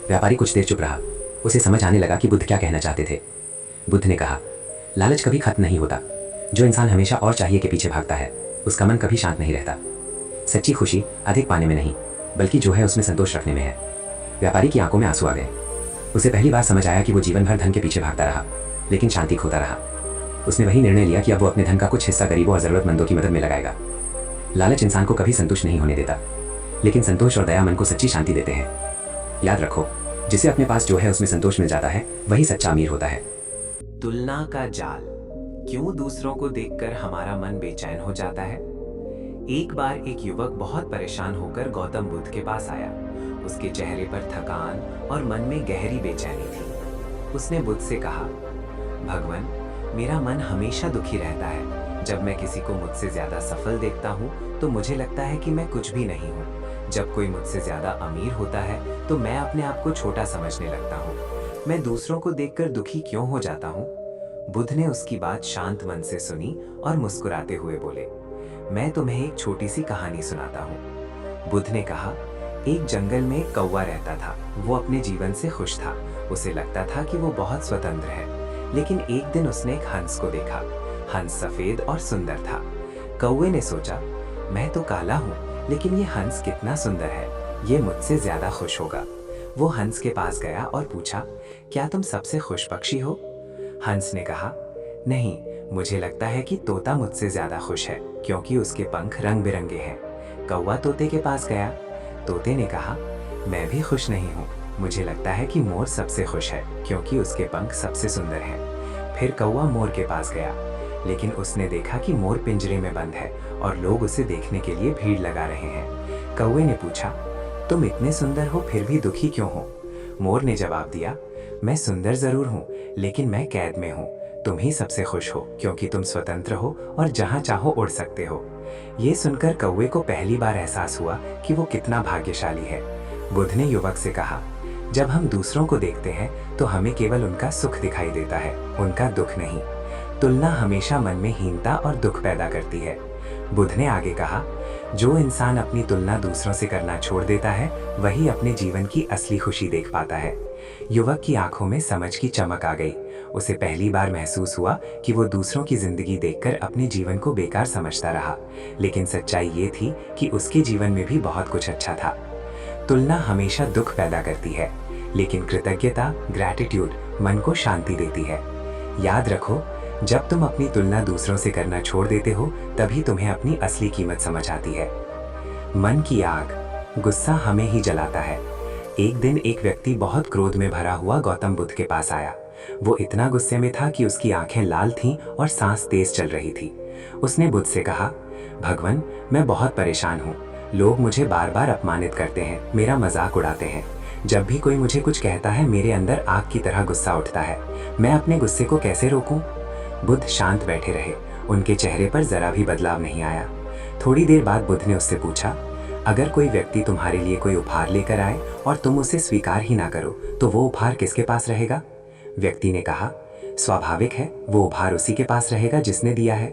व्यापारी कुछ देर चुप रहा। उसे समझ आने लगा कि बुद्ध क्या कहना चाहते थे। बुद्ध ने कहा, लालच कभी खत्म नहीं होता। जो इंसान हमेशा और चाहिए के पीछे भागता है, उसका मन कभी शांत नहीं रहता। सच्ची खुशी अधिक पाने में नहीं, बल्कि जो है उसमें संतोष रखने में है। व्यापारी की आंखों में आंसू आ गए। उसे पहली बार समझ आया कि वो जीवन भर धन के पीछे भागता रहा, लेकिन शांति खोता रहा। उसने वही निर्णय लिया कि अब वो अपने धन का कुछ हिस्सा गरीबों और जरूरतमंदों की मदद में लगाएगा। लालच इंसान को कभी संतुष्ट नहीं होने देता, लेकिन संतोष और दया मन को सच्ची शांति देते हैं। याद रखो, जिसे अपने पास जो है उसमें संतोष मिल जाता है, वही सच्चा अमीर होता है। तुलना का जाल। क्यों दूसरों को देखकर हमारा मन बेचैन हो जाता है? एक बार एक युवक बहुत परेशान होकर गौतम बुद्ध के पास आया। उसके चेहरे पर थकान और मन में गहरी बेचैनी थी। उसने बुद्ध से कहा, भगवान, मेरा मन हमेशा दुखी रहता है। जब मैं किसी को मुझसे ज्यादा सफल देखता हूँ तो मुझे लगता है कि मैं कुछ भी नहीं हूँ। जब कोई मुझसे ज्यादा अमीर होता है तो मैं अपने आप को छोटा समझने लगता हूँ। मैं दूसरों को देखकर दुखी क्यों हो जाता हूँ? बुद्ध ने उसकी बात शांत मन से सुनी और मुस्कुराते हुए बोले, मैं तुम्हें एक छोटी सी कहानी सुनाता हूँ। बुद्ध ने कहा, एक जंगल में एक कौवा रहता था। वो अपने जीवन से खुश था। उसे लगता था कि वो बहुत स्वतंत्र है। लेकिन एक दिन उसने एक हंस को देखा। हंस सफेद और सुंदर था। कौवे ने सोचा, मैं तो काला हूँ, लेकिन ये हंस कितना सुंदर है, ये मुझसे ज्यादा खुश होगा। वो हंस के पास गया और पूछा, क्या तुम सबसे खुश पक्षी हो? हंस ने कहा, नहीं, मुझे लगता है कि तोता मुझसे ज्यादा खुश है, क्योंकि उसके पंख रंग बिरंगे हैं। कौवा तोते के पास गया। तोते ने कहा, मैं भी खुश नहीं हूँ, मुझे लगता है कि मोर सबसे खुश है, क्योंकि उसके पंख सबसे सुंदर हैं। फिर कौवा मोर के पास गया, लेकिन उसने देखा कि मोर पिंजरे में बंद है और लोग उसे देखने के लिए भीड़ लगा रहे हैं। कौवे ने पूछा, तुम इतने सुंदर हो फिर भी दुखी क्यों हो? मोर ने जवाब दिया, मैं सुंदर जरूर हूँ, लेकिन मैं कैद में हूँ। तुम ही सबसे खुश हो, क्योंकि तुम स्वतंत्र हो और जहाँ चाहो उड़ सकते हो। ये सुनकर कौवे को पहली बार एहसास हुआ कि वो कितना भाग्यशाली है। बुद्ध ने युवक से कहा, जब हम दूसरों को देखते हैं तो हमें केवल उनका सुख दिखाई देता है, उनका दुख नहीं। तुलना हमेशा मन में हीनता और दुख पैदा करती है। बुद्ध ने आगे कहा, जो इंसान अपनी तुलना दूसरों से करना छोड़ देता है, वही अपने जीवन की असली खुशी देख पाता है। युवक की आंखों में समझ की चमक आ गई। उसे पहली बार महसूस हुआ कि वो दूसरों की जिंदगी देखकर अपने जीवन को बेकार समझता रहा, लेकिन सच्चाई ये थी कि उसके जीवन में भी बहुत कुछ अच्छा था। तुलना हमेशा दुख पैदा करती है, लेकिन कृतज्ञता, ग्रैटिट्यूड मन को शांति देती है। याद रखो, जब तुम अपनी तुलना दूसरों से करना छोड़ देते हो, तभी तुम्हें अपनी असली कीमत समझ आती है। मन की आग, गुस्सा हमें ही जलाता है। एक दिन एक व्यक्ति बहुत क्रोध में भरा हुआ गौतम बुद्ध के पास आया। वो इतना गुस्से में था कि उसकी आंखें लाल थीं और सांस तेज चल रही थी। उसने बुद्ध से कहा, भगवान, मैं बहुत परेशान हूँ। लोग मुझे बार बार अपमानित करते हैं, मेरा मजाक उड़ाते हैं। जब भी कोई मुझे कुछ कहता है, मेरे अंदर आग की तरह गुस्सा उठता है। मैं अपने गुस्से को कैसे रोकूं? बुद्ध शांत बैठे रहे। उनके चेहरे पर जरा भी बदलाव नहीं आया। थोड़ी देर बाद बुद्ध ने उससे पूछा, अगर कोई व्यक्ति तुम्हारे लिए कोई उपहार लेकर आए और तुम उसे स्वीकार ही ना करो, तो वो उपहार किसके पास रहेगा? व्यक्ति ने कहा, स्वाभाविक है, वो उपहार उसी के पास रहेगा जिसने दिया है।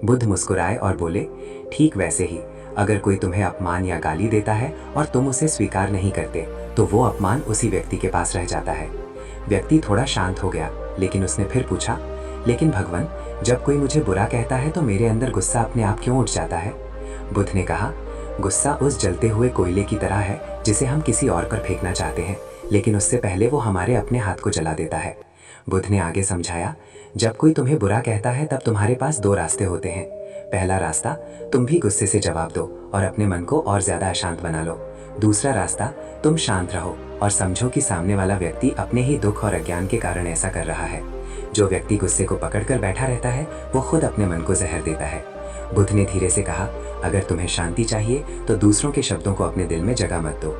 बुद्ध मुस्कुराए और बोले, ठीक वैसे ही, अगर कोई तुम्हें अपमान या गाली देता है और तुम उसे स्वीकार नहीं करते, तो वो अपमान उसी व्यक्ति के पास रह जाता है। व्यक्ति थोड़ा शांत हो गया, लेकिन उसने फिर पूछा, लेकिन भगवान, जब कोई मुझे बुरा कहता है तो मेरे अंदर गुस्सा अपने आप क्यों उठ जाता है? बुद्ध ने कहा, गुस्सा उस जलते हुए कोयले की तरह है जिसे हम किसी और पर फेंकना चाहते हैं, लेकिन उससे पहले वो हमारे अपने हाथ को जला देता है। बुद्ध ने आगे समझाया, जब कोई तुम्हें बुरा कहता है तब तुम्हारे पास दो रास्ते होते हैं। पहला रास्ता, तुम भी गुस्से से जवाब दो और अपने मन को और ज्यादा अशांत बना लो। दूसरा रास्ता, तुम शांत रहो और समझो कि सामने वाला व्यक्ति अपने ही दुख और अज्ञान के कारण ऐसा कर रहा है। जो व्यक्ति गुस्से को पकड़कर बैठा रहता है वो खुद अपने मन को जहर देता है। बुद्ध ने धीरे से कहा, अगर तुम्हें शांति चाहिए तो दूसरों के शब्दों को अपने दिल में जगह मत दो।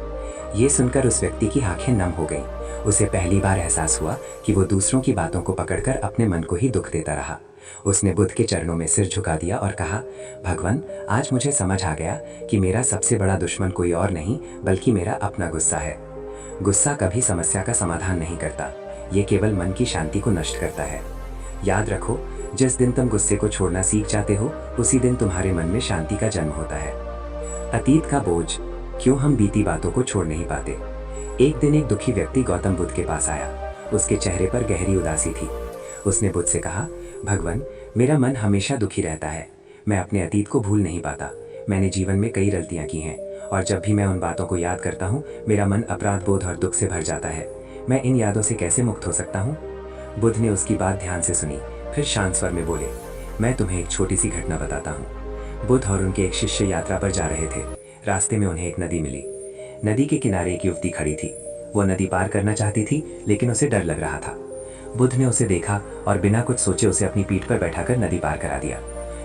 ये सुनकर उस व्यक्ति की आंखें नम हो गईं। उसे पहली बार एहसास हुआ कि वो दूसरों की बातों को पकड़कर अपने मन को ही दुख देता रहा। उसने बुद्ध के चरणों में सिर झुका दिया और कहा, भगवान, आज मुझे समझ आ गया कि मेरा सबसे बड़ा दुश्मन कोई और नहीं बल्कि मेरा अपना गुस्सा है। गुस्सा कभी समस्या का समाधान नहीं करता, ये केवल मन की शांति को नष्ट करता है। याद रखो, जिस दिन तुम गुस्से को छोड़ना सीख जाते हो उसी दिन तुम्हारे मन में शांति का जन्म होता है। अतीत का बोझ, क्यों हम बीती बातों को छोड़ नहीं पाते। एक दिन एक दुखी व्यक्ति गौतम बुद्ध के पास आया। उसके चेहरे पर गहरी उदासी थी। उसने बुद्ध से कहा, भगवान, मेरा मन हमेशा दुखी रहता है। मैं अपने अतीत को भूल नहीं पाता। मैंने जीवन में कई गलतियां की हैं और जब भी मैं उन बातों को याद करता हूँ मेरा मन अपराध बोध और दुख से भर जाता है। मैं इन यादों से कैसे मुक्त हो सकता हूँ। बुद्ध ने उसकी बात ध्यान से सुनी, फिर शांत स्वर में बोले, मैं तुम्हें एक छोटी सी घटना बताता हूँ। बुद्ध और उनके एक शिष्य यात्रा पर जा रहे थे। रास्ते में उन्हें एक नदी मिली। नदी के किनारे एक युवती खड़ी थी। वो नदी पार करना चाहती थी लेकिन उसे डर लग रहा था। बुद्ध ने उसे देखा और बिना कुछ सोचे उसे अपनी पीठ पर बैठाकर नदी पार करा दिया।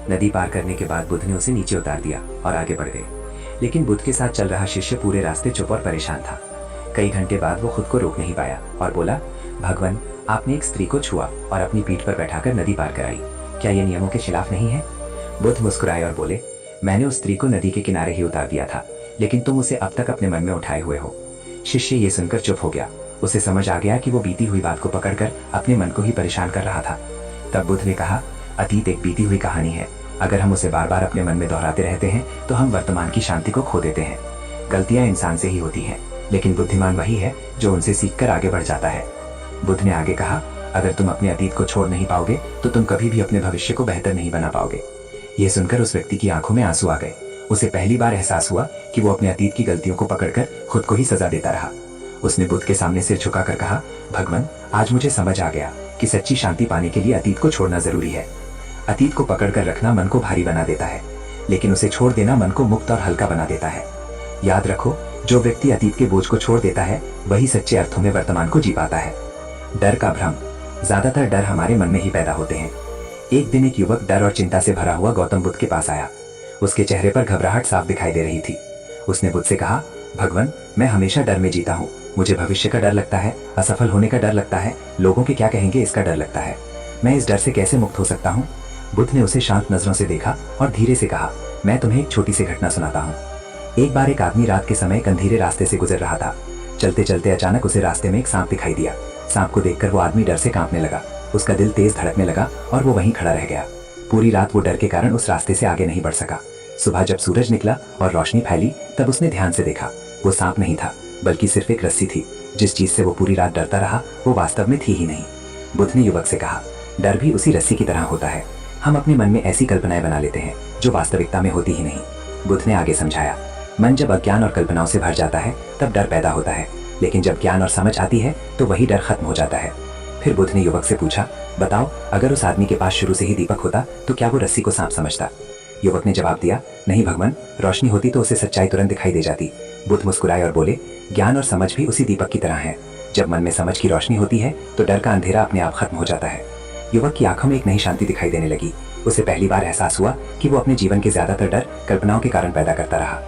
नदी पार करने के बाद बुद्ध ने उसे नीचे उतार दिया और आगे बढ़ गए। लेकिन बुद्ध के साथ चल रहा शिष्य पूरे रास्ते चुप और परेशान था। कई घंटे बाद वो खुद को रोक नहीं पाया और बोला, भगवान, आपने एक स्त्री को छुआ और अपनी पीठ पर बैठाकर नदी पार कराई। क्या ये नियमों के खिलाफ नहीं है? बुद्ध मुस्कुराए और बोले, मैंने उस स्त्री को नदी के किनारे ही उतार दिया था, लेकिन तुम उसे अब तक अपने मन में उठाए हुए हो। शिष्य ये सुनकर चुप हो गया। उसे समझ आ गया कि वो बीती हुई बात को पकड़कर अपने मन को ही परेशान कर रहा था। तब बुद्ध ने कहा, अतीत एक बीती हुई कहानी है। अगर हम उसे बार बार अपने मन में दोहराते रहते हैं तो हम वर्तमान की शांति को खो देते हैं। गलतियां इंसान से ही होती हैं, लेकिन बुद्धिमान वही है जो उनसे सीखकर आगे बढ़ जाता है। बुद्ध ने आगे कहा, अगर तुम अपने अतीत को छोड़ नहीं पाओगे तो तुम कभी भी अपने भविष्य को बेहतर नहीं बना पाओगे। ये सुनकर उस व्यक्ति की आंखों में आंसू आ गए। उसे पहली बार एहसास हुआ कि वो अपने अतीत की गलतियों को पकड़कर खुद को ही सजा देता रहा। उसने बुद्ध के सामने सिर झुकाकर कहा, भगवान, आज मुझे समझ आ गया कि सच्ची शांति पाने के लिए अतीत को छोड़ना जरूरी है। अतीत को पकड़कर रखना मन को भारी बना देता है, लेकिन उसे छोड़ देना मन को मुक्त और हल्का बना देता है। याद रखो, जो व्यक्ति अतीत के बोझ को छोड़ देता है वही सच्चे अर्थों में वर्तमान को जी पाता है। डर का भ्रम, ज्यादातर डर हमारे मन में ही पैदा होते हैं। एक दिन एक युवक डर और चिंता से भरा हुआ गौतम बुद्ध के पास आया। उसके चेहरे पर घबराहट साफ दिखाई दे रही थी। उसने बुद्ध से कहा, भगवान, मैं हमेशा डर में जीता हूँ। मुझे भविष्य का डर लगता है, असफल होने का डर लगता है, लोगों के क्या कहेंगे इसका डर लगता है। मैं इस डर से कैसे मुक्त हो सकता हूँ? बुद्ध ने उसे शांत नजरों से देखा और धीरे से कहा, मैं तुम्हें एक छोटी सी घटना सुनाता हूँ। एक बार एक आदमी रात के समय एक अंधेरे रास्ते से गुजर रहा था। चलते चलते अचानक उसे रास्ते में एक सांप दिखाई दिया। सांप को देखकर वो आदमी डर से कांपने लगा। उसका दिल तेज धड़कने लगा और वो वहीं खड़ा रह गया। पूरी रात वो डर के कारण उस रास्ते से आगे नहीं बढ़ सका। सुबह जब सूरज निकला और रोशनी फैली तब उसने ध्यान से देखा। वो सांप नहीं था बल्कि सिर्फ एक रस्सी थी। जिस चीज से वो पूरी रात डरता रहा वो वास्तव में थी ही नहीं। बुद्ध ने युवक से कहा, डर भी उसी रस्सी की तरह होता है। हम अपने मन में ऐसी कल्पनाएं बना लेते हैं जो वास्तविकता में होती ही नहीं। बुद्ध ने आगे समझाया, मन जब अज्ञान और कल्पनाओं से भर जाता है तब डर पैदा होता है, लेकिन जब ज्ञान और समझ आती है तो वही डर खत्म हो जाता है। फिर बुद्ध ने युवक से पूछा, बताओ, अगर उस आदमी के पास शुरू से ही दीपक होता तो क्या वो रस्सी को सांप समझता? युवक ने जवाब दिया, नहीं भगवान, रोशनी होती तो उसे सच्चाई तुरंत दिखाई दे जाती। बुद्ध मुस्कुराए और बोले, ज्ञान और समझ भी उसी दीपक की तरह है। जब मन में समझ की रोशनी होती है तो डर का अंधेरा अपने आप खत्म हो जाता है। युवक की आंखों में एक नई शांति दिखाई देने लगी। उसे पहली बार एहसास हुआ कि वो अपने जीवन के ज्यादातर डर कल्पनाओं के कारण पैदा करता रहा।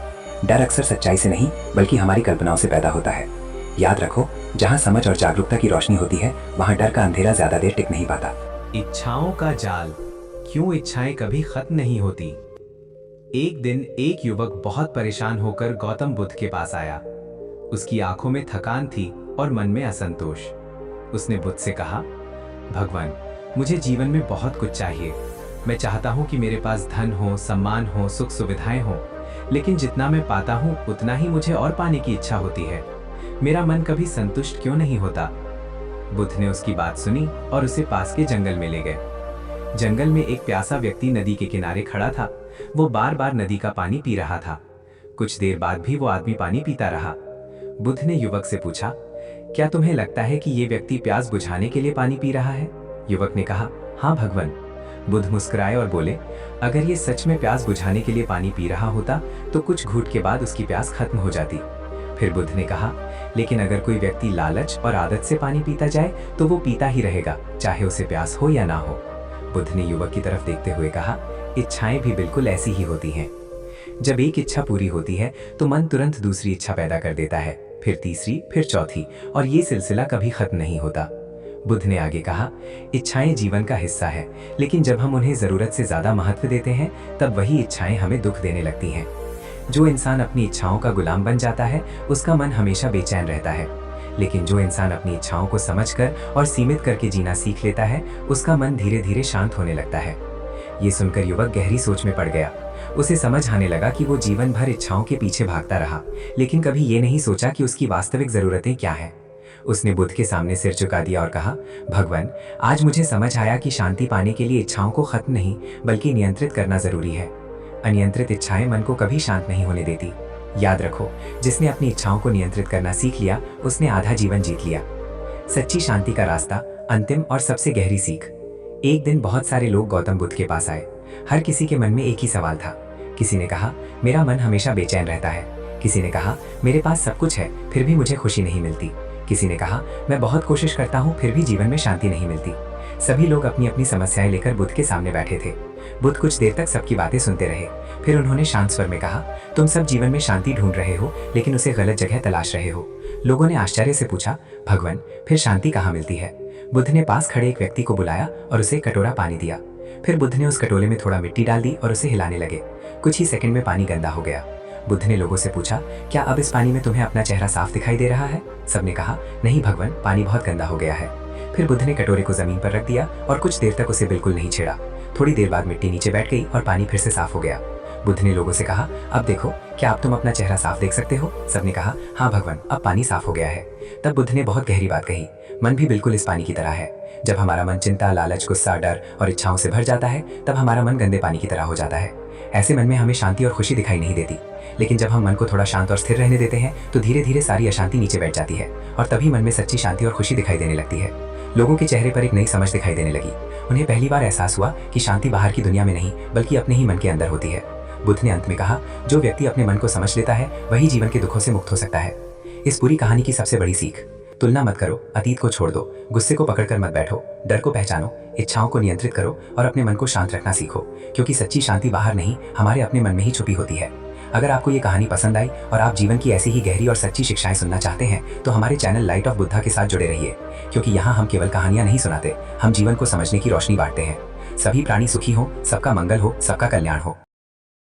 डर अक्सर सच्चाई से नहीं बल्कि हमारी कल्पनाओं से पैदा होता है। याद रखो, जहाँ समझ और जागरूकता की रोशनी होती है वहाँ डर का अंधेरा ज्यादा देर टिक नहीं पाता। इच्छाओं का जाल, क्यों इच्छाएं कभी खत्म नहीं होती। एक दिन एक युवक बहुत परेशान होकर गौतम बुद्ध के पास आया। उसकी आंखों में थकान थी और मन में असंतोष। उसने बुद्ध से कहा, भगवान, मुझे जीवन में बहुत कुछ चाहिए। मैं चाहता हूँ कि मेरे पास धन हो, सम्मान हो, सुख सुविधाएं हो, लेकिन जितना मैं पाता हूँ उतना ही मुझे और पाने की इच्छा होती है। मेरा मन कभी संतुष्ट क्यों नहीं होता? बुद्ध ने उसकी बात सुनी और उसे पास के जंगल में ले गए। जंगल में एक प्यासा व्यक्ति नदी के किनारे खड़ा था। वो बार बार नदी का पानी पी रहा था। कुछ देर बाद भी वो आदमी पानी पीता रहा। बुद्ध ने युवक से पूछा, क्या तुम्हें लगता है कि ये व्यक्ति प्यास बुझाने के लिए पानी पी रहा है? युवक ने कहा, हाँ भगवान। बुद्ध मुस्कुराए और बोले, अगर ये सच में प्यास बुझाने के लिए पानी पी रहा होता तो कुछ घूंट के बाद उसकी प्यास खत्म हो जाती। फिर बुद्ध ने कहा, लेकिन अगर कोई व्यक्ति लालच और आदत से पानी पीता जाए तो वो पीता ही रहेगा, चाहे उसे प्यास हो या ना हो। बुद्ध ने युवक की तरफ देखते हुए कहा, इच्छाएं भी बिल्कुल ऐसी ही होती हैं। जब एक इच्छा पूरी होती है तो मन तुरंत दूसरी इच्छा पैदा कर देता है, फिर तीसरी, फिर चौथी, और ये सिलसिला कभी खत्म नहीं होता। बुद्ध ने आगे कहा, इच्छाएं जीवन का हिस्सा है, लेकिन जब हम उन्हें जरूरत से ज्यादा महत्व देते हैं तब वही इच्छाएं हमें दुख देने लगती हैं। जो इंसान अपनी इच्छाओं का गुलाम बन जाता है उसका मन हमेशा बेचैन रहता है, लेकिन जो इंसान अपनी इच्छाओं को समझकर और सीमित करके जीना सीख लेता है उसका मन धीरे धीरे शांत होने लगता है। ये सुनकर युवक गहरी सोच में पड़ गया। उसे समझ आने लगा कि वो जीवन भर इच्छाओं के पीछे भागता रहा, लेकिन कभी ये नहीं सोचा कि उसकी वास्तविक जरूरतें क्या हैं। उसने बुद्ध के सामने सिर झुका दिया और कहा, भगवान, आज मुझे समझ आया कि शांति पाने के लिए इच्छाओं को खत्म नहीं बल्कि नियंत्रित करना जरूरी है। अनियंत्रित इच्छाएं मन को कभी शांत नहीं होने देती। याद रखो, जिसने अपनी इच्छाओं को नियंत्रित करना सीख लिया उसने आधा जीवन जीत लिया। सच्ची शांति का रास्ता, अंतिम और सबसे गहरी सीख। एक दिन बहुत सारे लोग गौतम बुद्ध के पास आए। हर किसी के मन में एक ही सवाल था। किसी ने कहा, मेरा मन हमेशा बेचैन रहता है। किसी ने कहा, मेरे पास सब कुछ है फिर भी मुझे खुशी नहीं मिलती। किसी ने कहा, मैं बहुत कोशिश करता हूँ फिर भी जीवन में शांति नहीं मिलती। सभी लोग अपनी अपनी समस्याएं लेकर बुद्ध के सामने बैठे थे। बुद्ध कुछ देर तक सबकी बातें सुनते रहे, फिर उन्होंने शांत स्वर में कहा, तुम सब जीवन में शांति ढूंढ रहे हो लेकिन उसे गलत जगह तलाश रहे हो। लोगों ने आश्चर्य से पूछा, भगवान, फिर शांति कहाँ मिलती है? बुद्ध ने पास खड़े एक व्यक्ति को बुलाया और उसे एक कटोरा पानी दिया। फिर बुद्ध ने उस कटोरे में थोड़ा मिट्टी डाल दी और उसे हिलाने लगे। कुछ ही सेकंड में पानी गंदा हो गया। बुद्ध ने लोगों से पूछा, क्या अब इस पानी में तुम्हें अपना चेहरा साफ दिखाई दे रहा है? सबने कहा, नहीं भगवान, पानी बहुत गंदा हो गया है। फिर बुद्ध ने कटोरे को जमीन पर रख दिया और कुछ देर तक उसे बिल्कुल नहीं छेड़ा। थोड़ी देर बाद मिट्टी नीचे बैठ गई और पानी फिर से साफ हो गया। बुद्ध ने लोगों से कहा, अब देखो, क्या अब तुम अपना चेहरा साफ देख सकते हो? सबने कहा, हाँ भगवान, अब पानी साफ हो गया है। तब बुद्ध ने बहुत गहरी बात कही, मन भी बिल्कुल इस पानी की तरह है। जब हमारा मन चिंता, लालच, गुस्सा, डर और इच्छाओं से भर जाता है तब हमारा मन गंदे पानी की तरह हो जाता है। ऐसे मन में हमें शांति और खुशी दिखाई नहीं देती, लेकिन जब हम मन को थोड़ा शांत और स्थिर रहने देते हैं तो धीरे धीरे सारी अशांति नीचे बैठ जाती है और तभी मन में सच्ची शांति और खुशी दिखाई देने लगती है। लोगों के चेहरे पर एक नई समझ दिखाई देने लगी। उन्हें पहली बार एहसास हुआ कि शांति बाहर की दुनिया में नहीं बल्कि अपने ही मन के अंदर होती है। बुद्ध ने अंत में कहा, जो व्यक्ति अपने मन को समझ लेता है वही जीवन के दुखों से मुक्त हो सकता है। इस पूरी कहानी की सबसे बड़ी सीख, तुलना मत करो, अतीत को छोड़ दो, गुस्से को पकड़कर मत बैठो, डर को पहचानो, इच्छाओं को नियंत्रित करो और अपने मन को शांत रखना सीखो, क्योंकि सच्ची शांति बाहर नहीं हमारे अपने मन में ही छुपी होती है। अगर आपको ये कहानी पसंद आई और आप जीवन की ऐसी ही गहरी और सच्ची शिक्षाएं सुनना चाहते हैं तो हमारे चैनल लाइट ऑफ बुद्धा के साथ जुड़े रहिए, क्योंकि यहाँ हम केवल कहानियां नहीं सुनाते, हम जीवन को समझने की रोशनी बांटते हैं। सभी प्राणी सुखी हो, सबका मंगल हो, सबका कल्याण हो।